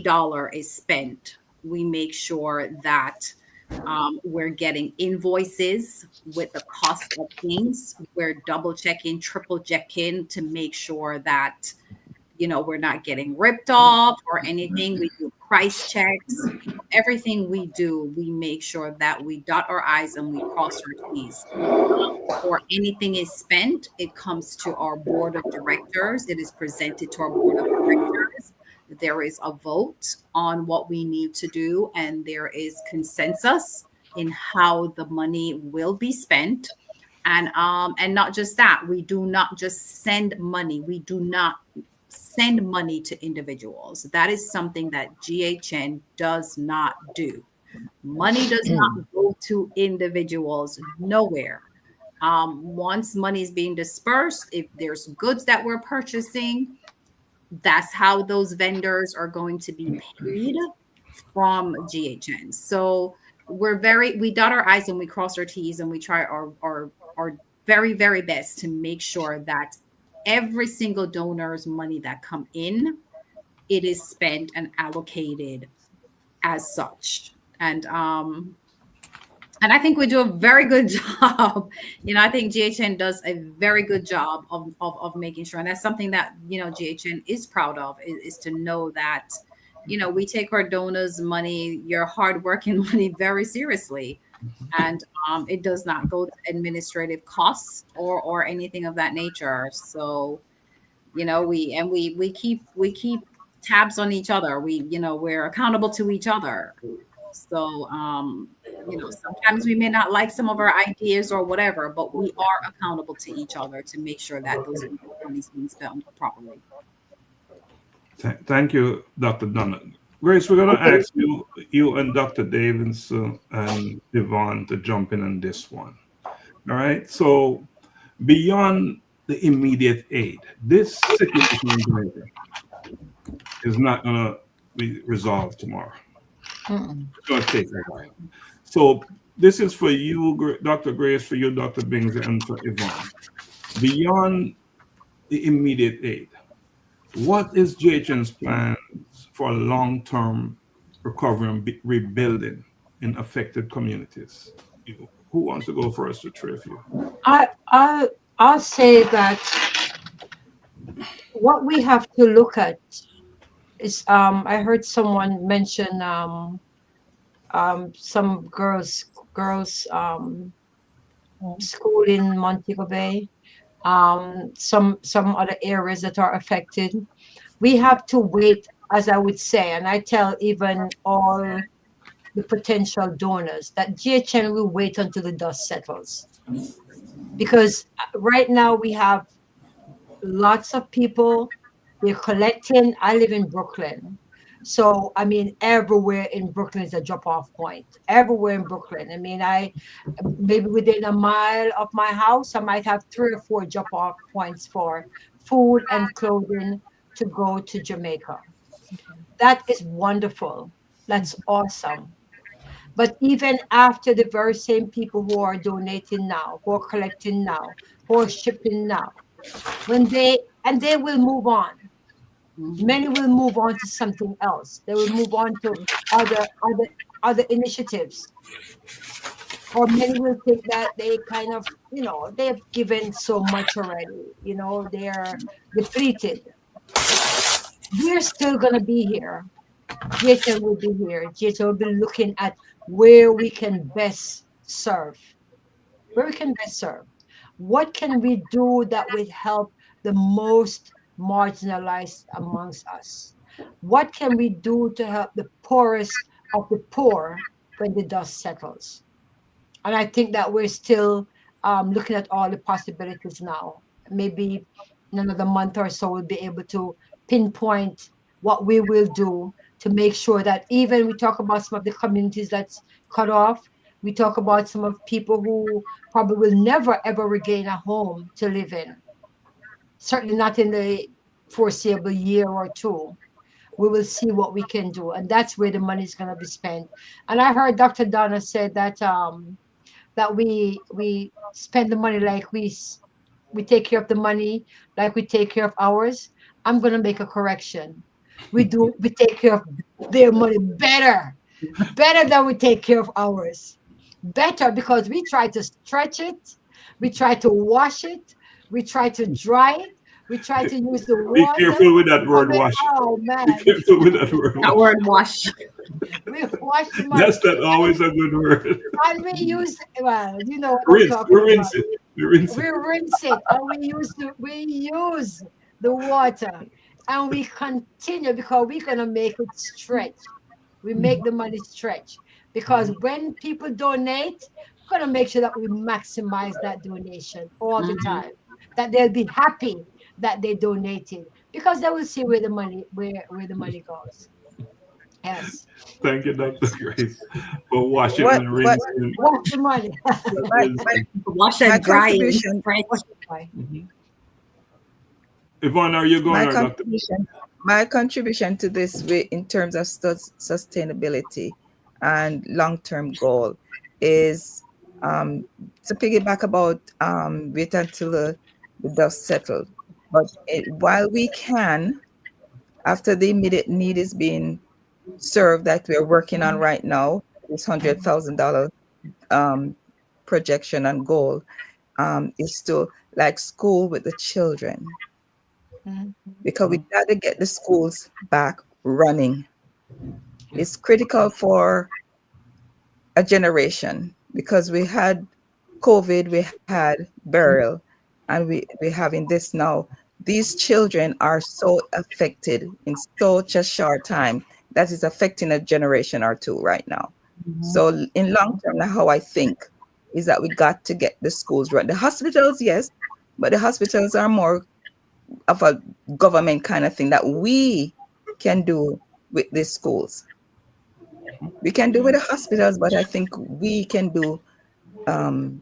dollar is spent, we make sure that we're getting invoices with the cost of things. We're double checking, triple checking to make sure that, we're not getting ripped off or anything. We do price checks. Everything we do, we make sure that we dot our I's and we cross our T's. Before anything is spent, it comes to our board of directors. It is presented to our board of directors. There is a vote on what we need to do, and there is consensus in how the money will be spent. And not just that, we do not just send money. We do not send money to individuals. That is something that GHN does not do. Money does not go to individuals nowhere. Once money is being dispersed, if there's goods that we're purchasing, that's how those vendors are going to be paid from GHN. So we dot our I's and we cross our T's, and we try our very, very best to make sure that every single donor's money that come in, it is spent and allocated as such. And I think we do a very good job. I think GHN does a very good job of making sure. And that's something that, GHN is proud of, is to know that, we take our donors' money, your hardworking money, very seriously, and it does not go to administrative costs or anything of that nature. So, we keep tabs on each other. We're accountable to each other. So, sometimes we may not like some of our ideas or whatever, but we are accountable to each other to make sure that those money's being spent properly. Thank you, Dr. Donna. Grace, we're going to ask you and Dr. Davidson and Yvonne to jump in on this one. All right. So, beyond the immediate aid, this situation in Jamaica is not going to be resolved tomorrow. It's going to take a while. So, this is for you, Dr. Grace, for you, Dr. Bings, and for Yvonne. Beyond the immediate aid, what is JHN's plans for long-term recovery and rebuilding in affected communities? Who wants to go first to three of you? I'll say that what we have to look at is I heard someone mention some girls school in Montego Bay, some other areas that are affected. We have to wait, as I would say, and I tell even all the potential donors that GHN will wait until the dust settles. Because right now we have lots of people, they're collecting. I live in Brooklyn. So, I mean, everywhere in Brooklyn is a drop-off point. Everywhere in Brooklyn. I mean, maybe within a mile of my house, I might have 3 or 4 drop-off points for food and clothing to go to Jamaica. That is wonderful. That's awesome. But even after, the very same people who are donating now, who are collecting now, who are shipping now, they will move on. Many will move on to something else. They will move on to other initiatives. Or many will think that they kind of, they have given so much already. They're depleted. We're still going to be here. JHN will be here. JHN will be looking at where we can best serve. What can we do that will help the most marginalized amongst us? What can we do to help the poorest of the poor when the dust settles? And I think that we're still looking at all the possibilities now. Maybe in another month or so, we'll be able to pinpoint what we will do to make sure that even we talk about some of the communities that's cut off, we talk about some of people who probably will never, ever regain a home to live in. Certainly not in the foreseeable year or two. We will see what we can do. And that's where the money is going to be spent. And I heard Dr. Donna said that that we spend the money like we take care of the money like we take care of ours. I'm going to make a correction. We take care of their money better than we take care of ours. Better, because we try to stretch it, we try to wash it, we try to dry it, we try to use the water. Be careful with that word wash. Oh man. Be careful with that word wash. That word wash. We wash the money. That's not always a good word. And we use, well, you know what Rinse. I'm talking We rinse about. it. We rinse We it. rinse it, and we use the water, and we continue because we're gonna make it stretch. We make the money stretch, because when people donate, we're gonna make sure that we maximize that donation all the time. That they'll be happy that they donated, because they will see where the money goes. Yes. Thank you, Dr. Grace, for washing What- and what- rinsing. Wash the money. Wash My and dry it. contribution- Right. Yvonne, are you going, or Dr.? My contribution to this in terms of sustainability and long-term goal is to piggyback about wait until the dust settles. But while we can, after the immediate need is being served, that we're working on right now, this $100,000 projection and goal is to like school with the children, because we got to get the schools back running. It's critical for a generation because we had COVID, we had burial, and we're having this now. These children are so affected in such a short time that is affecting a generation or two right now. So in long term, how I think is that we got to get the schools right. The hospitals, yes, but the hospitals are more of a government kind of thing that we can do with these schools. We can do with the hospitals, but I think we can do um,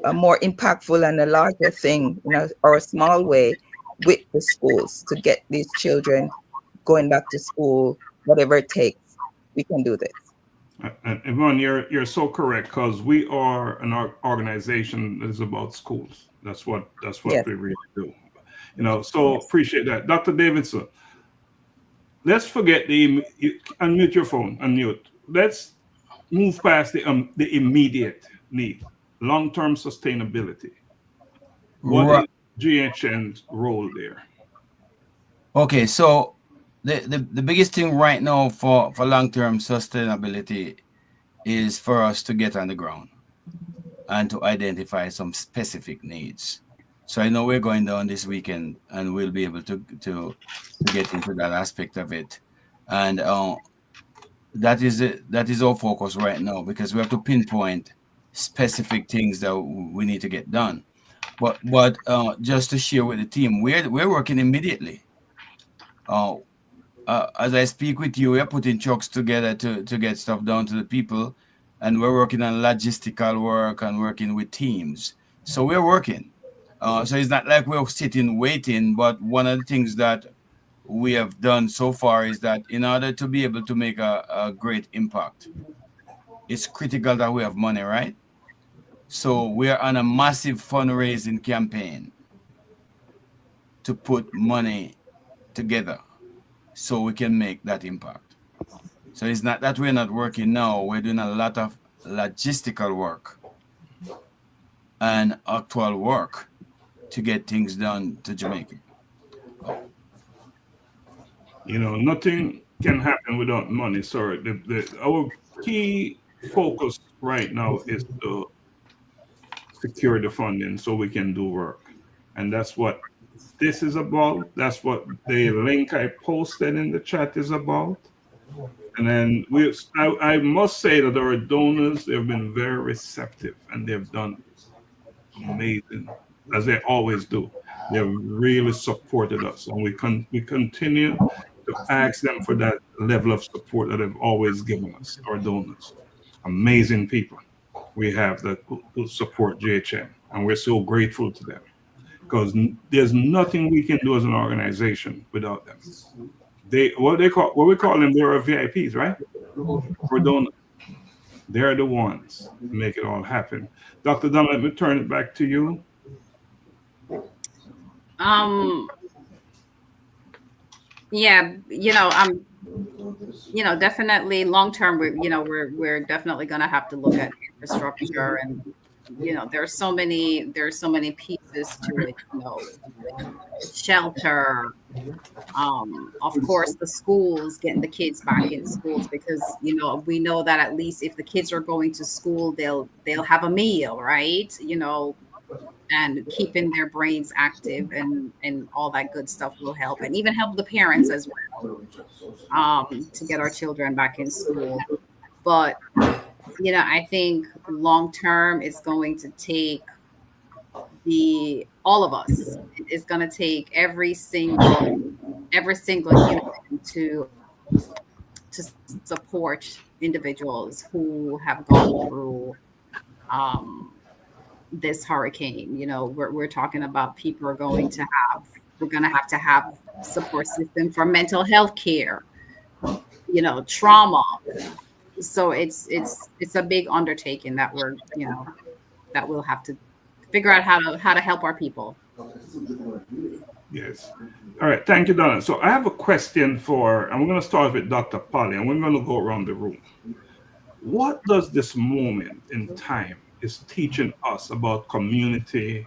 a more impactful and a larger thing in or a small way with the schools to get these children going back to school, whatever it takes. We can do this. And Yvonne, you're so correct because we are an organization that is about schools. That's what Yes. we really do. So appreciate that, Dr. Davidson. Let's forget unmute your phone. Unmute. Let's move past the immediate need, long-term sustainability. What is GHN's role there? Okay, so the biggest thing right now for long-term sustainability is for us to get on the ground and to identify some specific needs. So I know we're going down this weekend and we'll be able to get into that aspect of it. And that is our focus right now because we have to pinpoint specific things that we need to get done. But just to share with the team, we're working immediately. As I speak with you, we're putting trucks together to get stuff down to the people, and we're working on logistical work and working with teams. So we're working. So it's not like we're sitting waiting, but one of the things that we have done so far is that in order to be able to make a great impact, it's critical that we have money, right? So we're on a massive fundraising campaign to put money together so we can make that impact. So it's not that we're not working now. We're doing a lot of logistical work and actual work to get things done to Jamaica. Nothing can happen without money. Sorry, our key focus right now is to secure the funding so we can do work, and that's what this is about. That's what the link I posted in the chat is about. And then I must say that our donors, they've been very receptive and they've done amazing, as they always do. They've really supported us, and we continue to ask them for that level of support that they've always given us, our donors. Amazing people we have that who support GHN, and we're so grateful to them because there's nothing we can do as an organization without them. What we call them, they're our VIPs, right? For donors. They're the ones to make it all happen. Dr. Dunn, let me turn it back to you. Yeah, definitely long term, we're definitely going to have to look at infrastructure, and there's so many pieces to it, shelter, of course the schools, getting the kids back in schools, because we know that at least if the kids are going to school, they'll have a meal, right? And keeping their brains active and all that good stuff will help, and even help the parents as well, to get our children back in school. But I think long term it's going to take all of us. It's going to take every single human to support individuals who have gone through this hurricane. We're talking about people we're going to have to have support system for mental health care, trauma. So it's a big undertaking that that we'll have to figure out how to help our people. Yes. All right. Thank you, Donna. So I have a question and we're going to start with Dr. Polly, and we're going to go around the room. What does this moment in time is teaching us about community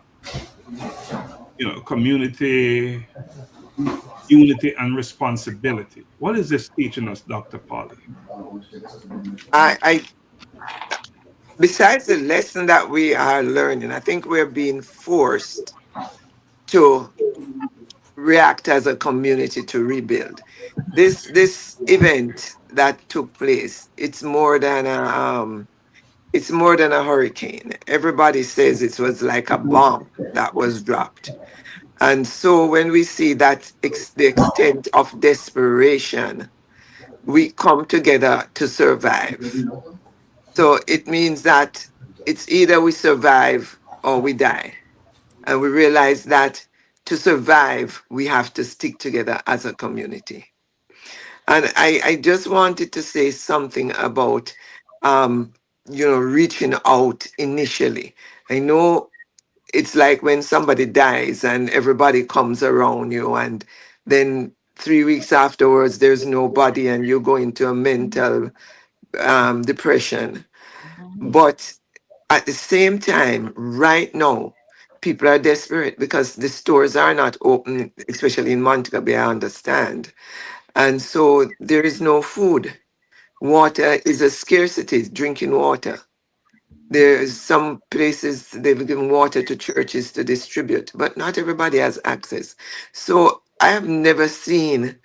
unity and responsibility. What is this teaching us, Dr. Polly? I besides the lesson that we are learning, I think we're being forced to react as a community to rebuild. This event that took place, it's more than a hurricane. Everybody says it was like a bomb that was dropped. And so when we see that the extent of desperation, we come together to survive. So it means that it's either we survive or we die. And we realize that to survive, we have to stick together as a community. And I just wanted to say something about, reaching out initially. I know it's like when somebody dies and everybody comes around you, and then 3 weeks afterwards, there's nobody, and you go into a mental depression. But at the same time, right now, people are desperate because the stores are not open, especially in Montego Bay, I understand. And so there is no food. Water is a scarcity, drinking water. There's some places they've given water to churches to distribute, but not everybody has access. So I have never seen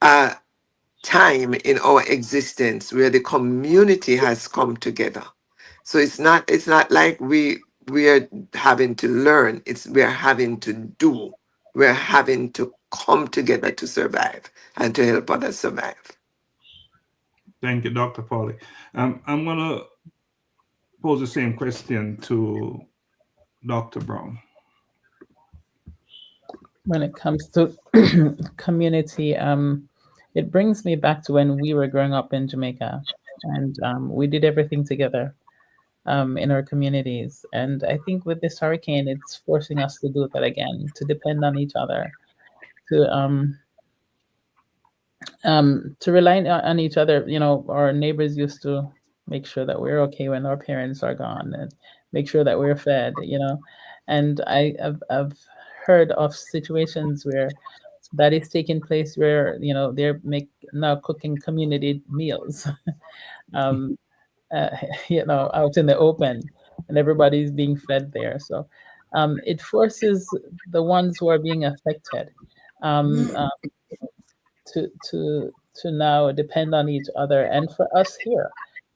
a time in our existence where the community has come together. So it's not like we are having to learn, we're having to do. We're having to come together to survive and to help others survive. Thank you, Dr. Polly. I'm going to pose the same question to Dr. Brown. When it comes to community, it brings me back to when we were growing up in Jamaica, and we did everything together in our communities. And I think with this hurricane, it's forcing us to do that again, to depend on each other, to rely on each other. You know, our neighbors used to make sure that we're okay when our parents are gone, and make sure that we're fed, you know. And I've heard of situations where that is taking place, where, you know, they're now cooking community meals, you know, out in the open, and everybody's being fed there. So it forces the ones who are being affected to now depend on each other. And for us here,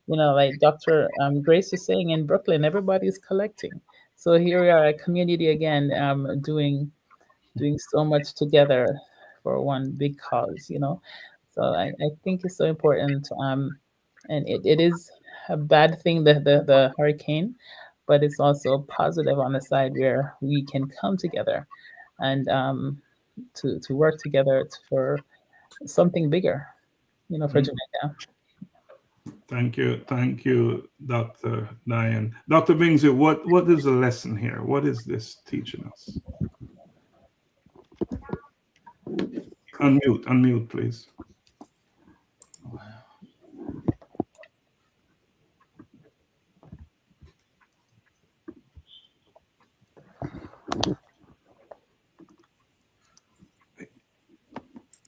you know, like Dr. Grace was saying, in Brooklyn, everybody's collecting. So here we are, a community again, doing so much together for one big cause, you know. So I think it's so important. And it is a bad thing, the hurricane, but it's also positive on the side where we can come together and to work together for something bigger, you know, for Jamaica. Thank you, Dr. Diane. Dr. Bingsley, what is the lesson here? What is this teaching us? Unmute, please.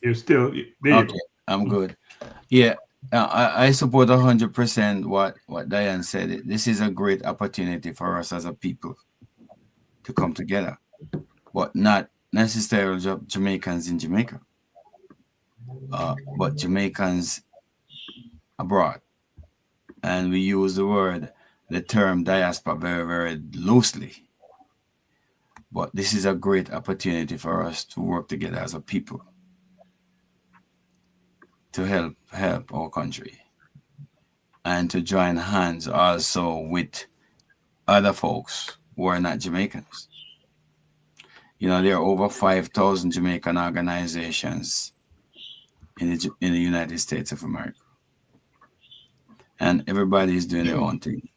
You're still there. Okay, I'm good. Yeah, I support 100% what Diane said. This is a great opportunity for us as a people to come together, but not necessarily Jamaicans in Jamaica, but Jamaicans abroad. And we use the term diaspora very, very loosely. But this is a great opportunity for us to work together as a people to help our country, and to join hands also with other folks who are not Jamaicans. You know, there are over 5,000 Jamaican organizations in the United States of America, and everybody is doing their own thing.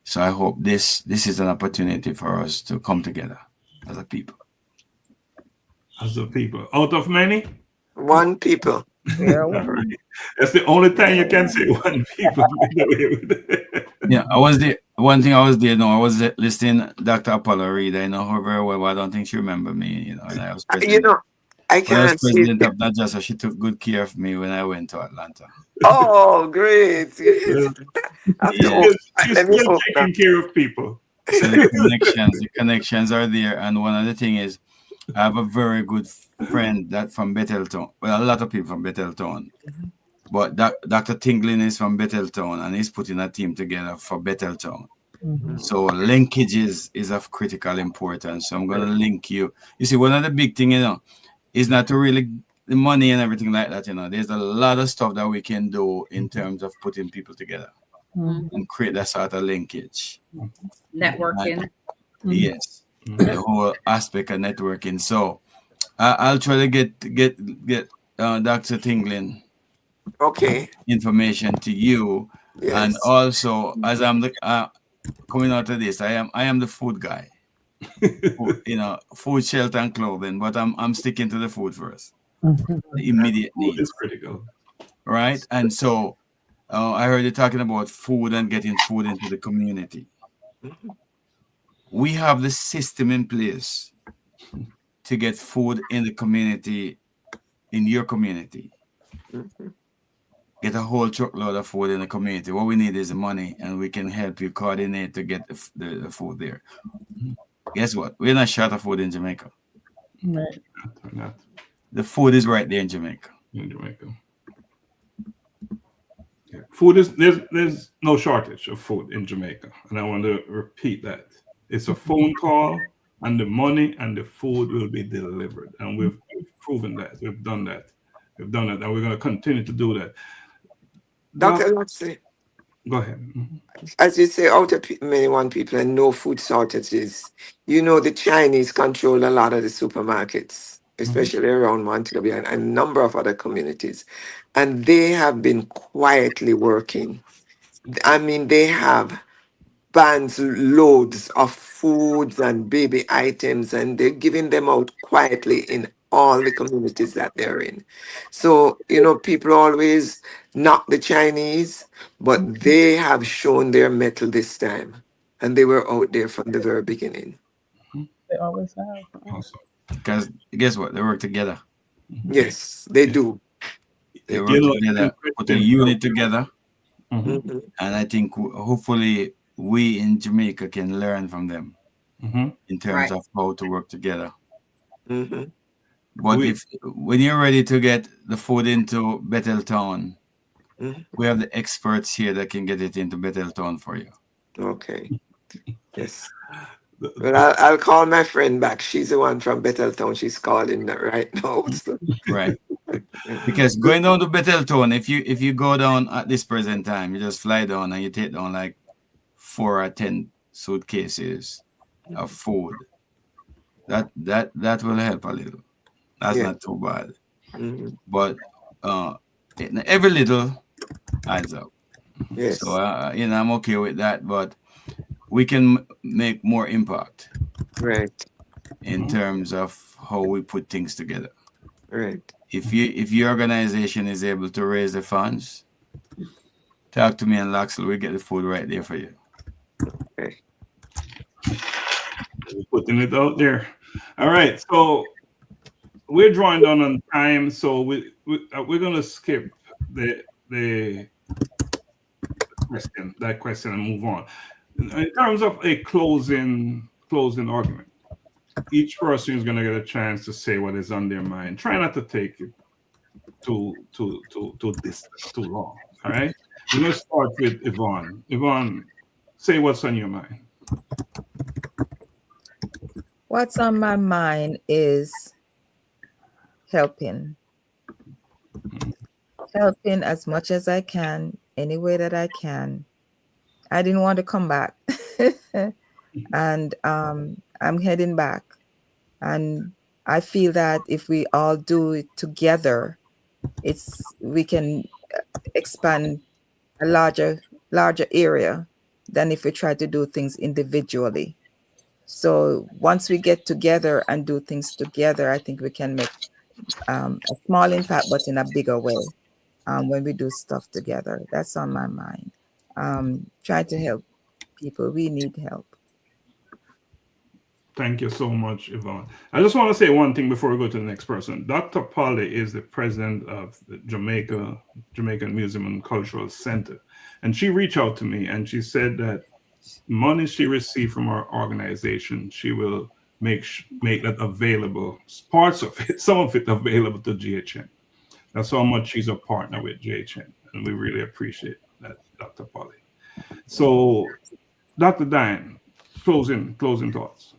So I hope this is an opportunity for us to come together as a people. As a people, out of many, one people. All right. That's the only time you can say one people. Yeah, I was One thing I was there, no, I was listening Dr. Apollo Reed. I know her very well, but I don't think she remember me, you know, and I was You president. know, I When I was can't see. president of Najasa, she took good care of me when I went to Atlanta. Oh, great. Yes. After Yeah. She's let me still open up. taking care of people. So the connections are there. And one of the thing is, I have a very good friend that from Betheltown. Well, a lot of people from Betheltown. But Dr. Tinglin is from Betheltown and he's putting a team together for Betheltown. So linkages is of critical importance. So I'm going to link you. You see, one of the big thing, is not to really the money and everything like that. There's a lot of stuff that we can do in terms of putting people together and create that sort of linkage. Networking. Yes, the whole aspect of networking. So I'll try to get Dr. Tinglin Okay. information to you, and Yes. also as I'm coming out of this, I am the food guy. Food, shelter, and clothing, but I'm sticking to the food first. The immediate Food needs, is critical. right? And so I heard you talking about food and getting food into the community. We have the system in place to get food in the community, in your community. Get a whole truckload of food in the community. What we need is money, and we can help you coordinate to get the food there. Guess what? We're not short of food in Jamaica. Right. Not The food is right there in Jamaica. in Jamaica. Yeah. Food is there's no shortage of food in Jamaica, and I want to repeat that. It's a phone call, and the money and the food will be delivered, and we've proven that. We've done that. We've done it, and we're going to continue to do that. Dr. Laxley, Go ahead. as you say, out of many one people and no food shortages, the Chinese control a lot of the supermarkets, especially around Montego and a number of other communities. And they have been quietly working. I mean, they have bans loads of foods and baby items, and they're giving them out quietly in all the communities that they're in. So, people always knock the Chinese, but they have shown their mettle this time. And they were out there from the very beginning. They always have. Awesome. Because guess what? They work together. Yes, they do. They work You know, together, put a unit together. Mhm. And I think hopefully we in Jamaica can learn from them in terms Right. of how to work together. Mhm. But when you're ready to get the food into Betheltown, Mhm. we have the experts here that can get it into Betheltown for you. Okay. Yes. Well, I'll call my friend back. She's the one from Betheltown. She's calling right now. So. Right. Because going down to Betheltown, if you go down at this present time, you just fly down and you take down like 4 or 10 suitcases of food. That will help a little. That's not too bad. Mhm. But every little adds up. Yes. So I'm okay with that. But we can make more impact, Right. in terms of how we put things together. Right. If your organization is able to raise the funds, talk to me and Laxley. We get the food right there for you. Okay. We're putting it out there. All right, so we're drawing down on time, so we're gonna skip the question and move on. In terms of a closing argument, each person is gonna get a chance to say what is on their mind. Try not to take it too long. All right, we're gonna start with Yvonne. Yvonne, say what's on your mind. What's on my mind is helping as much as I can, any way that I can. I didn't want to come back. And I'm heading back. And I feel that if we all do it together, we can expand a larger area than if we try to do things individually. So once we get together and do things together, I think we can make a small impact, but in a bigger way. When we do stuff together, that's on my mind. Try to help people. We need help. Thank you so much, Yvonne. I just want to say one thing before we go to the next person. Dr. Polly is the president of the Jamaican Museum and Cultural Center. And she reached out to me and she said that money she received from our organization, she will make that available, parts of it, some of it available to GHN. That's how much she's a partner with GHN. And we really appreciate that, Dr. Polly. So, Dr. Diane, closing thoughts.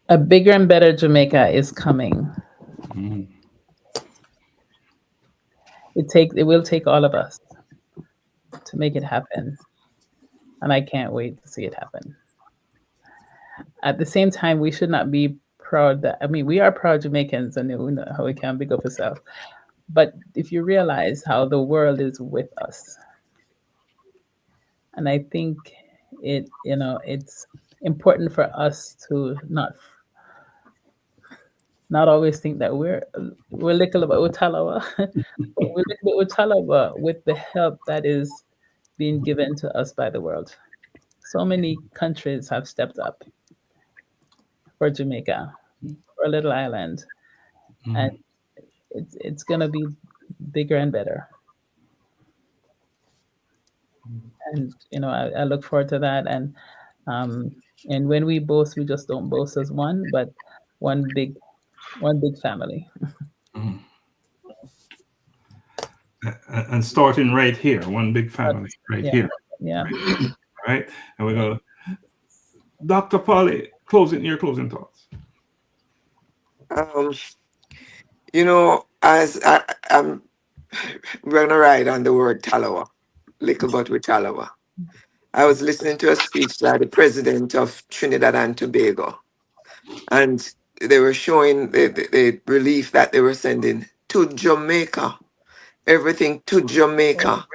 A bigger and better Jamaica is coming. Mm. It will take all of us to make it happen, and I can't wait to see it happen. At the same time, we should not be proud that, I mean, we are proud Jamaicans and we know how we can big up ourselves. But if you realize how the world is with us, and I think it's important for us to not always think that we're little about Utalawa, but we're little Utalawa with the help that is being given to us by the world. So many countries have stepped up for Jamaica, for a little island, and it's gonna be bigger and better. And I look forward to that. And when we boast, we just don't boast as one, but one big family. And starting right here, one big family, right here. Yeah. Right. Right. And we're gonna, Dr. Polly, your closing thoughts. As I'm we're gonna ride on the word Talawa, little but with Talawa. I was listening to a speech by the president of Trinidad and Tobago, and they were showing the relief that they were sending to Jamaica, everything to Jamaica.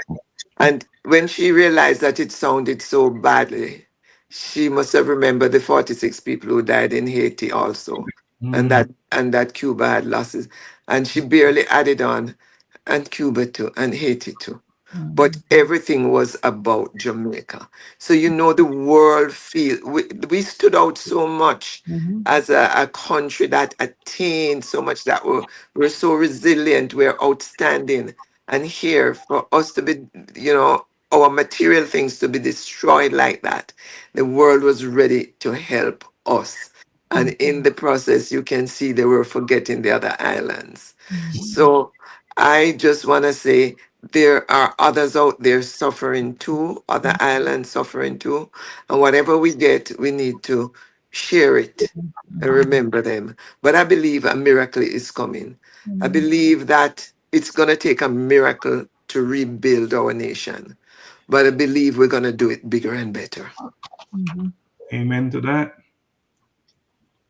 And when she realized that it sounded so badly, she must have remembered the 46 people who died in Haiti also, and that Cuba had losses, and she barely added on, and Cuba too, and Haiti too. But everything was about Jamaica. So the world we stood out so much as a country that attained so much, that we're so resilient, we're outstanding. And here for us to be, our material things to be destroyed like that, the world was ready to help us. And in the process, you can see they were forgetting the other islands. So I just want to say, there are others out there suffering too, other islands suffering too. And whatever we get, we need to share it and remember them. But I believe a miracle is coming. I believe that it's going to take a miracle to rebuild our nation. But I believe we're going to do it bigger and better. Amen to that.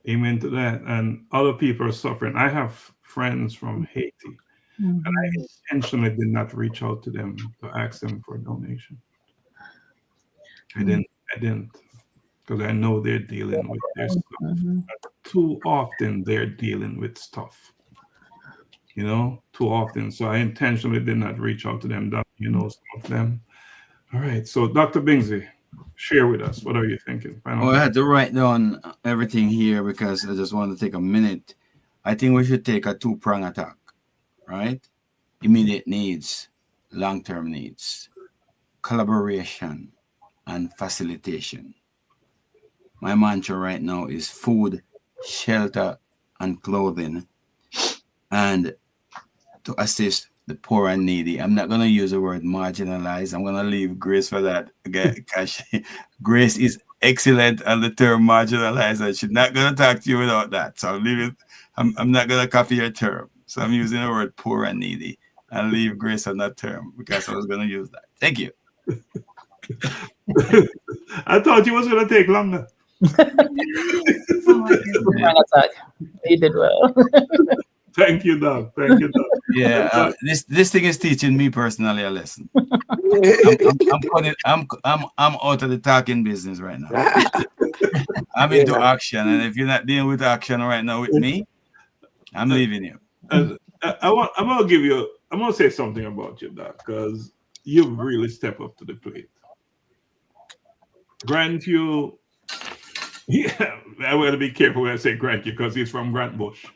Amen to that. And other people are suffering. I have friends from Haiti. And I intentionally did not reach out to them to ask them for a donation. I didn't, because I know they're dealing with their stuff. Too often they're dealing with stuff, too often. So I intentionally did not reach out to them. Some of them. All right. So Dr. Bingsley, share with us. What are you thinking? I had to write down everything here because I just want to take a minute. I think we should take a two-prong attack. Right? Immediate needs, long-term needs, collaboration, and facilitation. My mantra right now is food, shelter, and clothing, and to assist the poor and needy. I'm not going to use the word marginalized. I'm going to leave Grace for that. Because Grace is excellent on the term marginalized. And she's not going to talk to you without that. So I'll leave it. I'm not going to copy your term. So I'm using the word poor and needy. I'll leave Grace on that term because I was going to use that. Thank you. I thought you was going to take longer. You did well. Thank you, Doc. Thank you, Doc. Yeah, this thing is teaching me personally a lesson. I'm out of the talking business right now. I'm into action, and if you're not dealing with action right now with me, I'm leaving you. And I'm gonna say something about you, Doc, because you've really stepped up to the plate. Grant you, yeah, I want to be careful when I say Grant you because he's from Grant Bush.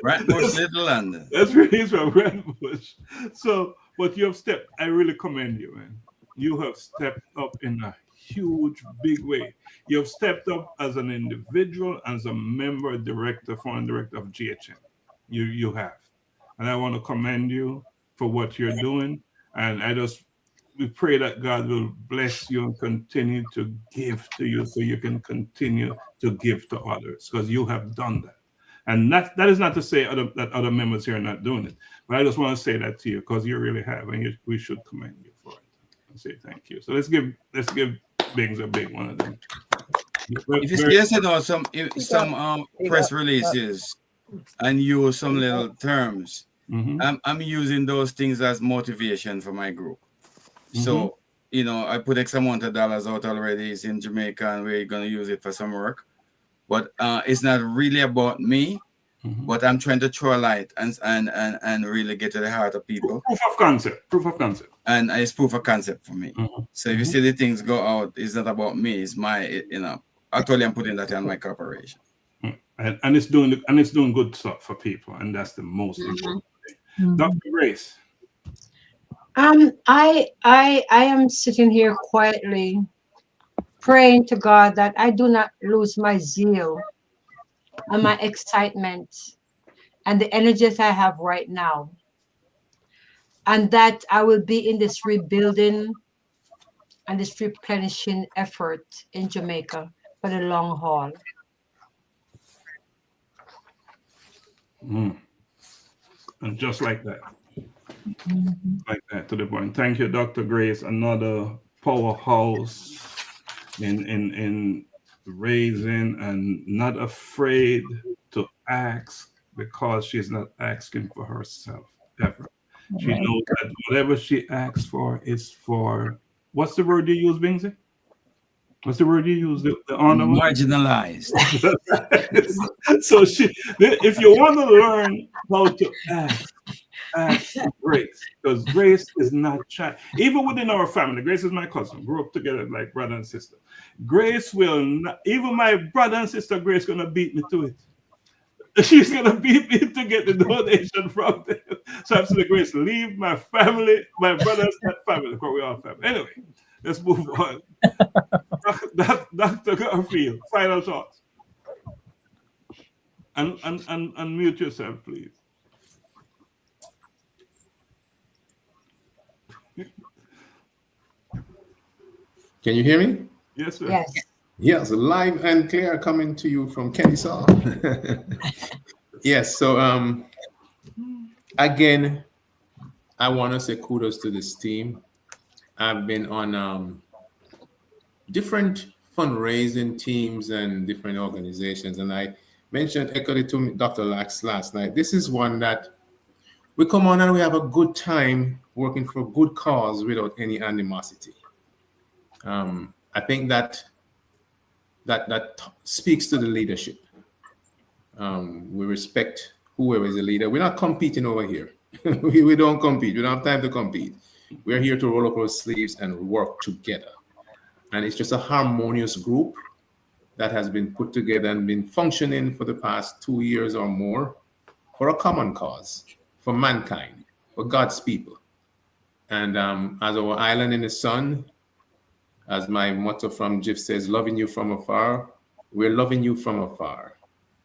Grant Bush, Little London. That's where he's from, Grant Bush. So, but you have stepped. I really commend you, man. You have stepped up in a huge, big way. You have stepped up as an individual, as a member, director, foreign director of GHM. You have, and I want to commend you for what you're doing. And we pray that God will bless you and continue to give to you, so you can continue to give to others, because you have done that. And that is not to say that other members here are not doing it, but I just want to say that to you because you really have, and we should commend you for it and say thank you. So let's give Bings a big one of them. If you yes, you know, some press releases and use some little terms, I'm using those things as motivation for my group. So, you know, I put X amount of dollars out already. It's in Jamaica, and we're going to use it for some work. But it's not really about me, but I'm trying to throw a light and really get to the heart of people. Proof of concept. And it's proof of concept for me. So if you see the things go out, it's not about me. It's my, you know, actually I'm putting that on my corporation. And it's doing good stuff for people, and that's the most important thing. Dr. Grace. I am sitting here quietly praying to God that I do not lose my zeal and my excitement and the energies I have right now, and that I will be in this rebuilding and this replenishing effort in Jamaica for the long haul. And just like that. Like that, to the point. Thank you, Dr. Grace. Another powerhouse in raising and not afraid to ask, because she's not asking for herself ever. She knows that whatever she asks for is for, what's the word you use, Bingsy? What's the word you use? The honor? Marginalized. So if you want to learn how to ask Grace, because Grace is not shy. Even within our family, Grace is my cousin. Grew up together like brother and sister. Grace will not, even my brother and sister Grace gonna beat me to it. She's gonna beat me to get the donation from them. So I have to say, Grace, leave my family, my brother's not family, because we're all family. Anyway, let's move on. Dr. Garfield, final thoughts. And mute yourself, please. Can you hear me? Yes, sir. Yes. Yes, live and clear coming to you from Kennesaw. Yes, so again, I want to say kudos to this team. I've been on different fundraising teams and different organizations, and I echoed it to Dr. Lax last night. This is one that we come on and we have a good time working for a good cause without any animosity. I think that speaks to the leadership. We respect whoever is the leader. We're not competing over here. we don't compete. We don't have time to compete. We're here to roll up our sleeves and work together. And it's just a harmonious group that has been put together and been functioning for the past 2 years or more for a common cause, for mankind, for God's people. And as our island in the sun, as my motto from Jif says, loving you from afar, we're loving you from afar.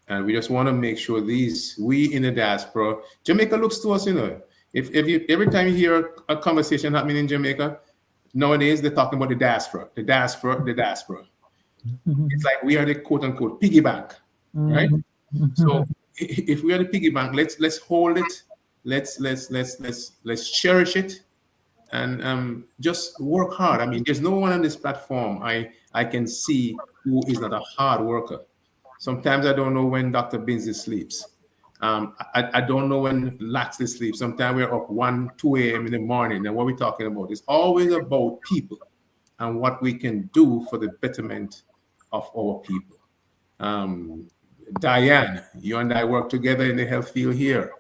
And we just want to make sure we in the diaspora, Jamaica looks to us, you know. If you every time you hear a conversation happening in Jamaica, nowadays they're talking about the diaspora. It's like we are the quote unquote piggy bank, right? So if we are the piggy bank, let's hold it, let's cherish it, and just work hard. I mean, there's no one on this platform I can see who is not a hard worker. Sometimes I don't know when Dr. Binsey sleeps. I don't know when Laxley sleeps. Sometimes we're up 1, 2 a.m. in the morning, and what we're talking about is always about people and what we can do for the betterment of our people. Diane, you and I work together in the health field here.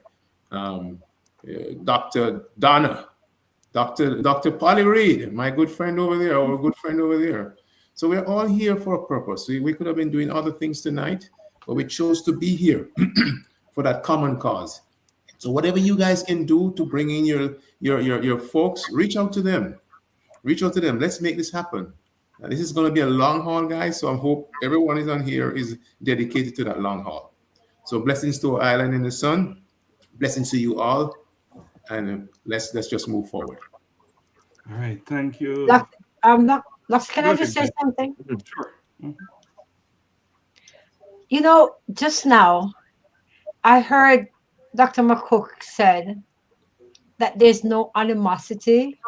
Dr. Donna, Dr. Polly Reed, my good friend over there, our good friend over there. So we're all here for a purpose. We could have been doing other things tonight, but we chose to be here for that common cause. So whatever you guys can do to bring in your folks, reach out to them. Reach out to them. Let's make this happen. Now, this is going to be a long haul, guys. So I hope everyone is on here is dedicated to that long haul. So blessings to our island in the sun. Blessings to you all. And let's just move forward. All right. Thank you. Lux, can I just say something? Sure. Mm-hmm. You know, just now, I heard Dr. McCook said that there's no animosity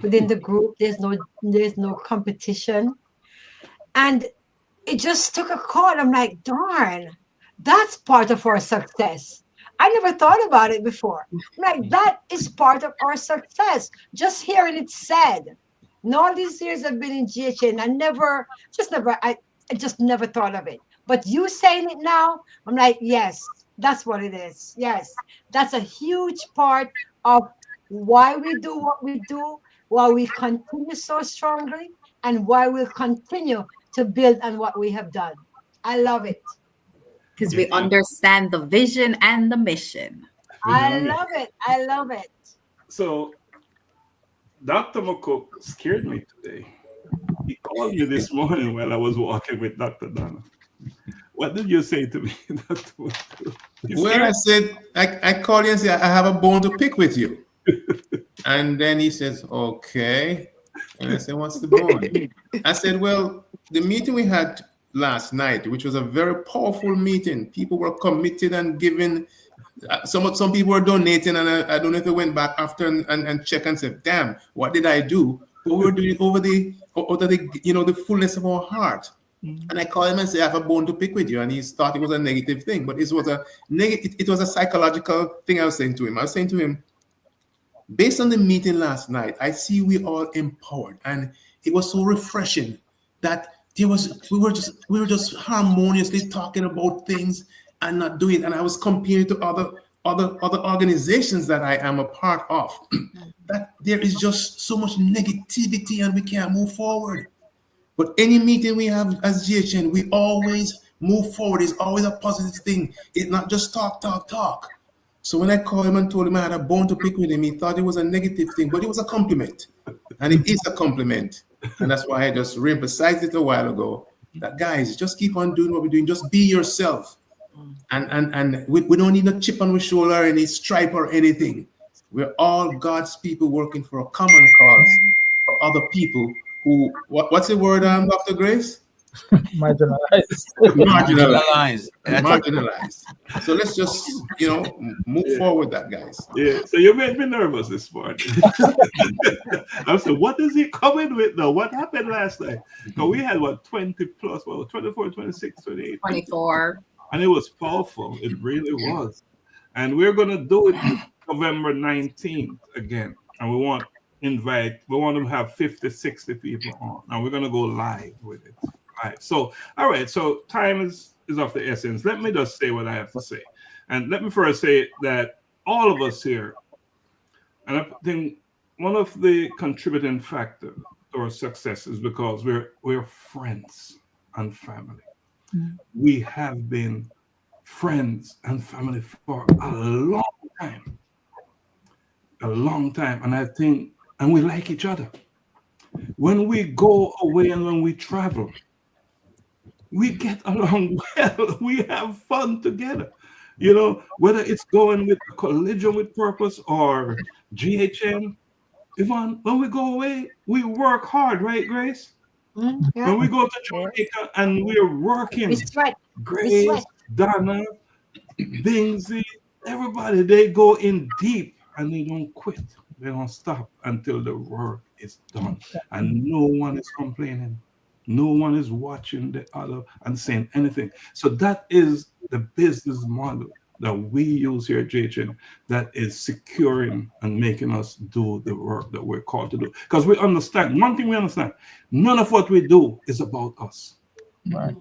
within the group. There's no competition. And it just took a chord. I'm like, darn, that's part of our success. I never thought about it before. I'm like, that is part of our success. Just hearing it said. And all these years I've been in GHN, I just never thought of it. But you saying it now, I'm like, yes, that's what it is. Yes, that's a huge part of why we do what we do, why we continue so strongly, and why we'll continue to build on what we have done. I love it. Because we understand the vision and the mission. I love it. I love it. So Dr. McCook scared me today. He called me this morning while I was walking with Dr. Donna. What did you say to me, Dr. McCook? Well, I said, I called you and said, I have a bone to pick with you. And then he says, okay. And I said, what's the bone? I said, well, the meeting we had last night, which was a very powerful meeting. People were committed and giving. Some people were donating, and I don't know if they went back after and check and said, damn, what did I do? But we were doing it over the fullness of our heart. And I called him and said, I have a bone to pick with you. And he thought it was a negative thing, but it was a psychological thing I was saying to him. I was saying to him, based on the meeting last night, I see we all empowered, and it was so refreshing that we were just harmoniously talking about things and not doing it. And I was comparing to other organizations that I am a part of, that there is just so much negativity and we can't move forward. But any meeting we have as GHN, we always move forward. It's always a positive thing. It's not just talk. So when I called him and told him I had a bone to pick with him, he thought it was a negative thing, but it was a compliment. And it is a compliment. And that's why I just re-emphasized it a while ago, that guys, just keep on doing what we're doing. Just be yourself. And we don't need a chip on our shoulder or any stripe or anything. We're all God's people working for a common cause for other people who, what's the word, Dr. Grace? Marginalized. Marginalized. So let's just, move forward that, guys. Yeah, so you made me nervous this morning. I said, what is he coming with now? What happened last night? So we had 20 plus, 24, 26, 28. 24. And it was powerful. It really was. And we're going to do it November 19th again. And we want to have 50, 60 people on. And we're going to go live with it. Right. So, all right. So time is of the essence. Let me just say what I have to say. And let me first say that all of us here, and I think one of the contributing factors to our success is because we're friends and family. Mm-hmm. We have been friends and family for a long time. And I think, and we like each other. When we go away and when we travel, we get along well. We have fun together. Whether it's going with a Collision with Purpose or GHN, Yvonne, when we go away, we work hard, right, Grace? Mm-hmm. Yeah. When we go to Jamaica and we're working, Grace, Donna, Bingsy, everybody, they go in deep and they don't quit. They don't stop until the work is done. And no one is complaining. No one is watching the other and saying anything. So that is the business model that we use here at JHN that is securing and making us do the work that we're called to do. Because we understand, one thing we understand, none of what we do is about us. Right.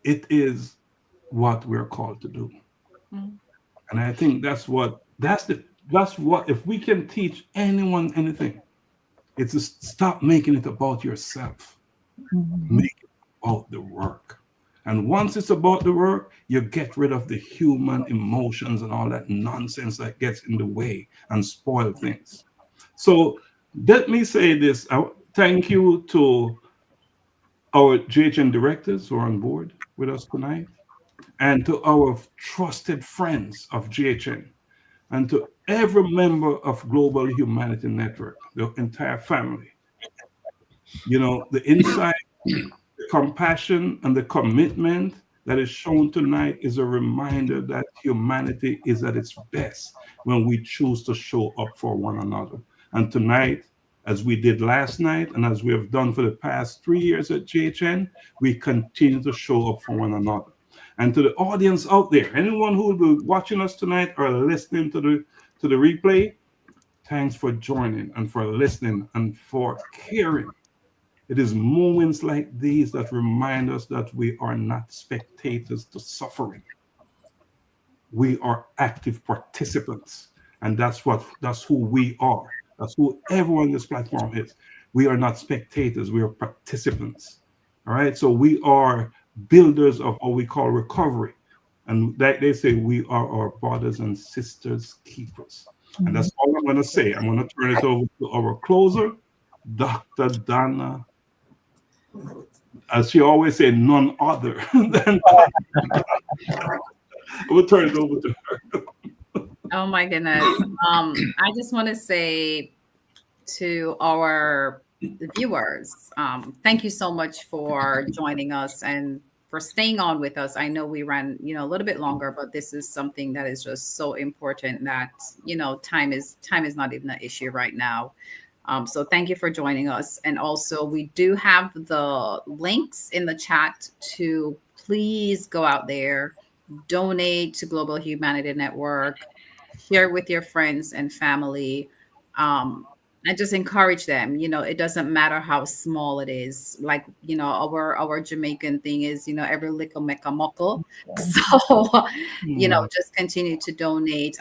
It is what we're called to do. Mm. And I think that's what if we can teach anyone anything, it's to stop making it about yourself. Make it about the work. And once it's about the work, you get rid of the human emotions and all that nonsense that gets in the way and spoil things. So let me say this. Thank you to our GHN directors who are on board with us tonight, and to our trusted friends of GHN, and to every member of Global Humanity Network, the entire family. You know, the insight, the compassion, and the commitment that is shown tonight is a reminder that humanity is at its best when we choose to show up for one another. And tonight, as we did last night, and as we have done for the past 3 years at GHN, we continue to show up for one another. And to the audience out there, anyone who will be watching us tonight or listening to the replay, thanks for joining and for listening and for caring. It is moments like these that remind us that we are not spectators to suffering. We are active participants, and that's who we are. That's who everyone on this platform is. We are not spectators, we are participants. All right. So we are builders of what we call recovery. And that they say we are our brothers and sisters keepers. And that's all I'm going to say. I'm going to turn it over to our closer, Dr. Donna, as she always said, none other than we'll turn it over to her. Oh my goodness. I just want to say to our viewers, thank you so much for joining us and for staying on with us. I know we ran, a little bit longer, but this is something that is just so important that, time is not even an issue right now. So thank you for joining us. And also we do have the links in the chat to please go out there, donate to Global Humanity Network, share with your friends and family, and just encourage them. It doesn't matter how small it is. Like, our Jamaican thing is, every little make a muckle. So, just continue to donate.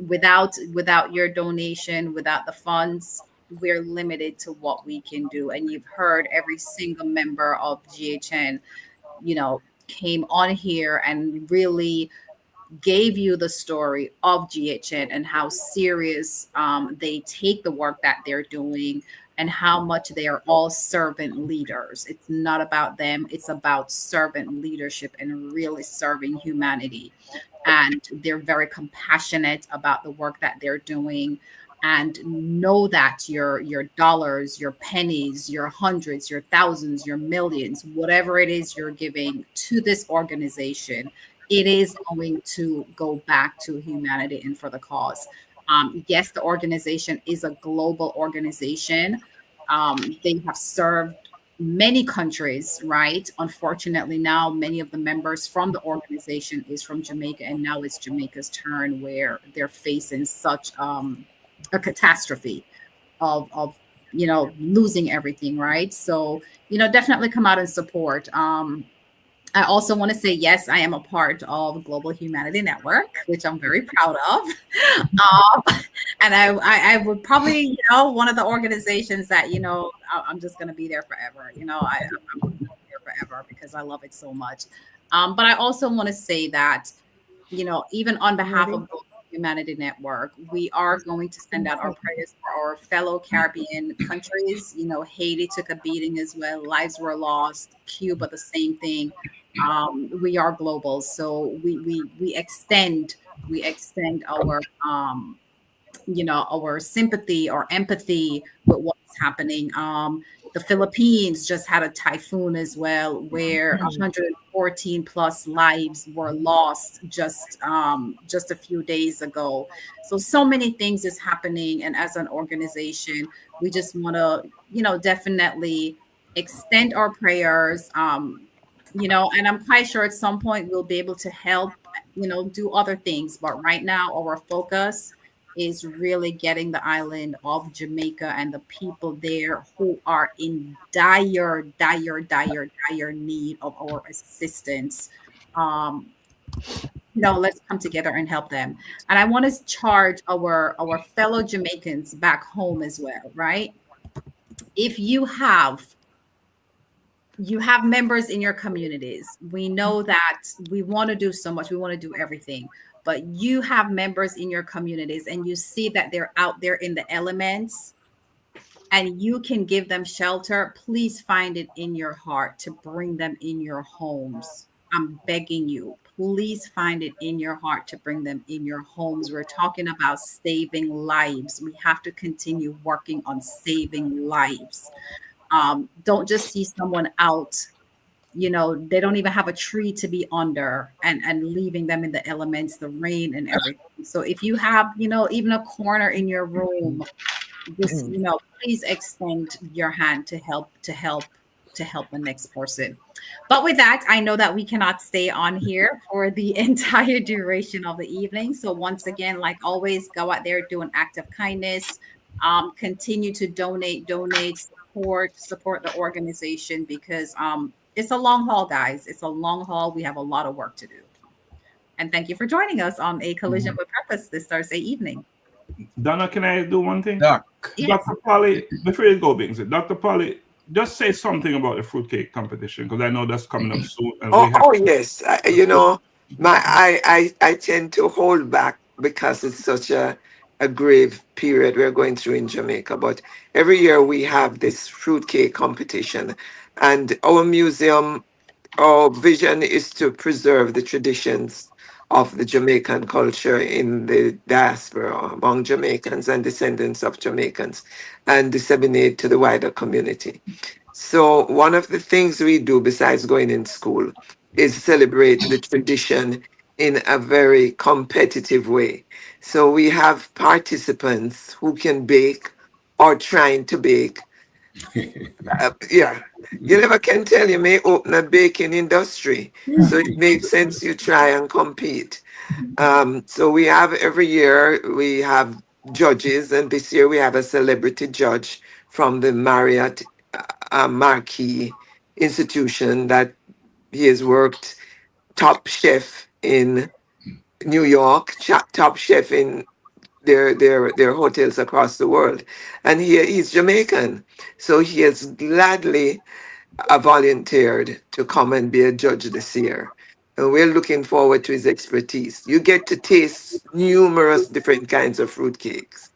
Without your donation, without the funds, we're limited to what we can do. And you've heard every single member of GHN, came on here and really gave you the story of GHN and how serious they take the work that they're doing and how much they are all servant leaders. It's not about them. It's about servant leadership and really serving humanity. And they're very compassionate about the work that they're doing. And know that your dollars, your pennies, your hundreds, your thousands, your millions, whatever it is you're giving to this organization, it is going to go back to humanity and for the cause. Yes, the organization is a global organization. They have served many countries, right? Unfortunately, now many of the members from the organization is from Jamaica, and now it's Jamaica's turn where they're facing such a catastrophe of losing everything, right? So definitely come out and support. I also want to say, yes, I am a part of Global Humanity Network, which I'm very proud of. And I would probably, one of the organizations that, I'm just going to be there forever. I'm here forever because I love it so much. But I also want to say that, even on behalf of Global Humanity Network, we are going to send out our prayers for our fellow Caribbean countries. Haiti took a beating as well. Lives were lost. Cuba, the same thing. We are global, so we extend our our sympathy or empathy with what's happening. The Philippines just had a typhoon as well, where 114 plus lives were lost just a few days ago. So many things is happening, and as an organization, we just want to, definitely extend our prayers. And I'm quite sure at some point we'll be able to help, do other things. But right now, our focus is really getting the island of Jamaica and the people there who are in dire need of our assistance. Um, let's come together and help them. And I want to charge our fellow Jamaicans back home as well, right? If you have members in your communities. We know that we want to do so much. We want to do everything. But you have members in your communities and you see that they're out there in the elements and you can give them shelter. Please find it in your heart to bring them in your homes. I'm begging you, please find it in your heart to bring them in your homes. We're talking about saving lives. We have to continue working on saving lives. Don't just see someone out, they don't even have a tree to be under and leaving them in the elements, the rain and everything. So if you have, even a corner in your room, just, please extend your hand to help the next person. But with that, I know that we cannot stay on here for the entire duration of the evening. So once again, like always, go out there, do an act of kindness, continue to donate, support the organization because it's a long haul, guys. It's a long haul. We have a lot of work to do. And thank you for joining us on A Collision with Purpose this Thursday evening. Donna, can I do one thing? Doc. Yes. Dr. Polly, before you go, Bings, Dr. Polly, just say something about the fruitcake competition because I know that's coming up soon. And Yes. I tend to hold back because it's such a grave period we're going through in Jamaica. But every year we have this fruitcake competition, and our museum, our vision is to preserve the traditions of the Jamaican culture in the diaspora among Jamaicans and descendants of Jamaicans and disseminate to the wider community. So one of the things we do besides going in school is celebrate the tradition in a very competitive way. So we have participants who can bake or trying to bake. You never can tell. You may open a baking industry. So it makes sense you try and compete. So we have every year, we have judges, and this year we have a celebrity judge from the Marriott Marquis institution that he has worked top chef in New York, top chef in their hotels across the world. And he's Jamaican. So he has gladly volunteered to come and be a judge this year. And we're looking forward to his expertise. You get to taste numerous different kinds of fruitcakes.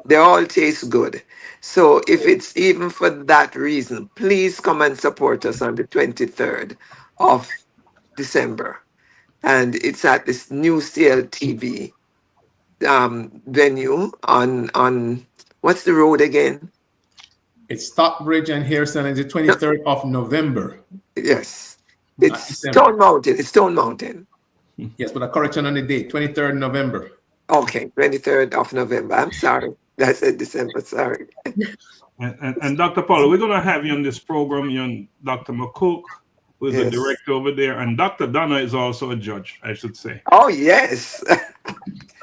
They all taste good. So if it's even for that reason, please come and support us on the 23rd of December. And it's at this new CLTV venue on what's the road again? It's Stockbridge and Harrison, and the 23rd of November. Yes. It's Stone Mountain. It's Stone Mountain. Yes, but a correction on the date, 23rd November. Okay, 23rd of November. I'm sorry. I said December, sorry. And Dr. Paula, we're going to have you on this program. You and Dr. McCook, who is a director over there. And Dr. Donna is also a judge, I should say. Oh, yes.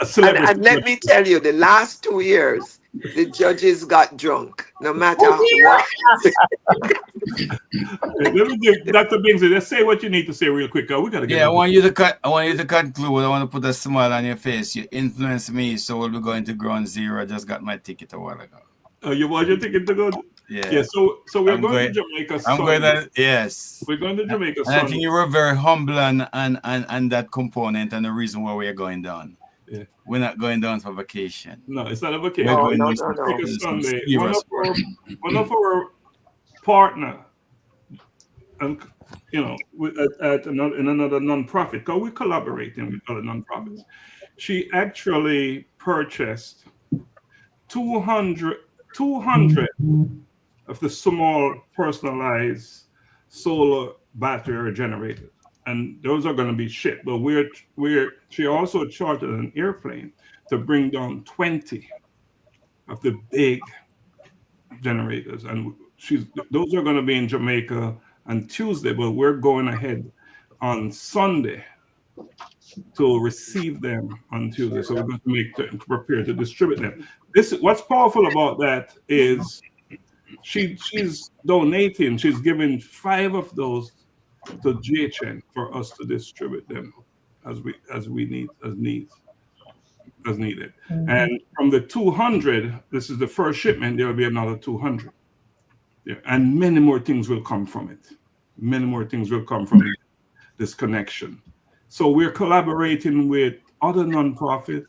And let me tell you, the last 2 years, the judges got drunk, no matter what. Let me give Dr. Bingsley, let's say what you need to say real quick. We gotta get I want you to conclude. I want to put a smile on your face. You influenced me, so we'll be going to Ground Zero. I just got my ticket a while ago. Oh, you want your ticket to go? Yeah. So we're going to Jamaica. Yes. We're going to Jamaica. And I think you were very humble and that component and the reason why we are going down. Yeah. We're not going down for vacation. No, it's not a vacation. No. Sunday. One of our partner, and at another non-profit, because we collaborating with other non-profits. She actually purchased 200 of the small personalized solar battery generators. And those are going to be shipped. But she also chartered an airplane to bring down 20 of the big generators. And those are going to be in Jamaica on Tuesday, but we're going ahead on Sunday to receive them on Tuesday. So we're going to prepare to distribute them. What's powerful about that is she's donating. She's giving 5 of those to GHN for us to distribute them as needed. And from the 200, this is the first shipment. There will be another 200. Yeah, and many more things will come from it. Many more things will come from this connection. So we're collaborating with other nonprofits,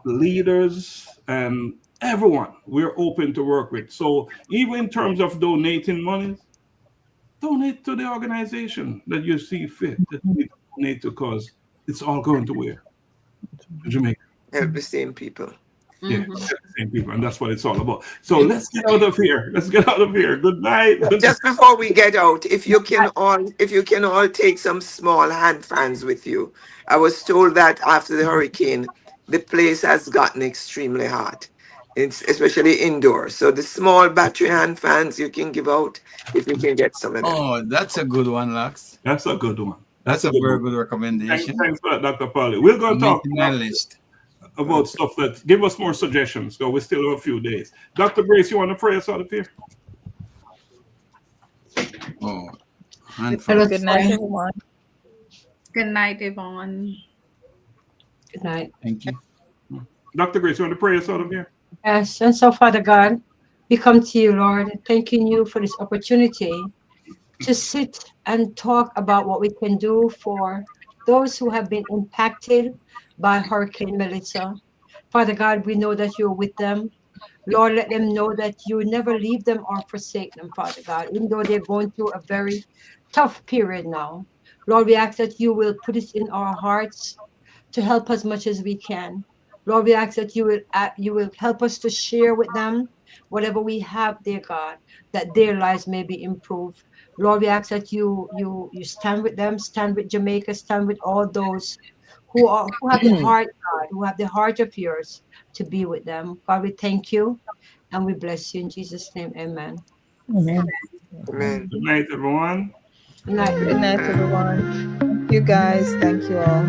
leaders, and everyone we're open to work with. So even in terms of donating money, donate to the organization that you see fit, that you donate to, because it's all going to where? Jamaica. Help the same people. Yeah, the same people, and that's what it's all about. So let's get out of here. Good night. Just before we get out, if you can all take some small hand fans with you. I was told that after the hurricane, the place has gotten extremely hot. It's especially indoors. So the small battery hand fans you can give out if you can get some of them. Oh, that's a good one, Lax. That's a good one. That's a very good recommendation. Thanks for that, Dr. Pauly. We're going to talk about stuff that give us more suggestions. So we still have a few days. Dr. Grace, you want to pray us out of here? Oh, good night, everyone. Good night, Yvonne. Good night. Thank you. Dr. Grace, you want to pray us out of here? Yes, and so Father God, we come to you, Lord, thanking you for this opportunity to sit and talk about what we can do for those who have been impacted by Hurricane Melissa. Father God, we know that you're with them. Lord, let them know that you never leave them or forsake them, Father God, even though they're going through a very tough period now. Lord, we ask that you will put it in our hearts to help as much as we can. Lord, we ask that you will help us to share with them whatever we have, dear God, that their lives may be improved. Lord, we ask that you stand with them, stand with Jamaica, stand with all those who have the heart, God, who have the heart of yours to be with them. God, we thank you and we bless you in Jesus' name. Amen. Amen. Amen. Good night, everyone. Good night. Good night, everyone. Thank you, guys. Thank you all.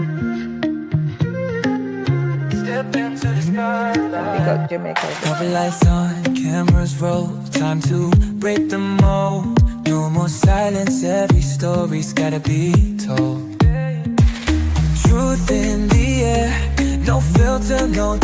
Step into the spotlight. Big up Jamaica. Cover lights on, cameras roll. Time to break the mold. No more silence, every story's gotta be told. Truth in the air, no filter, no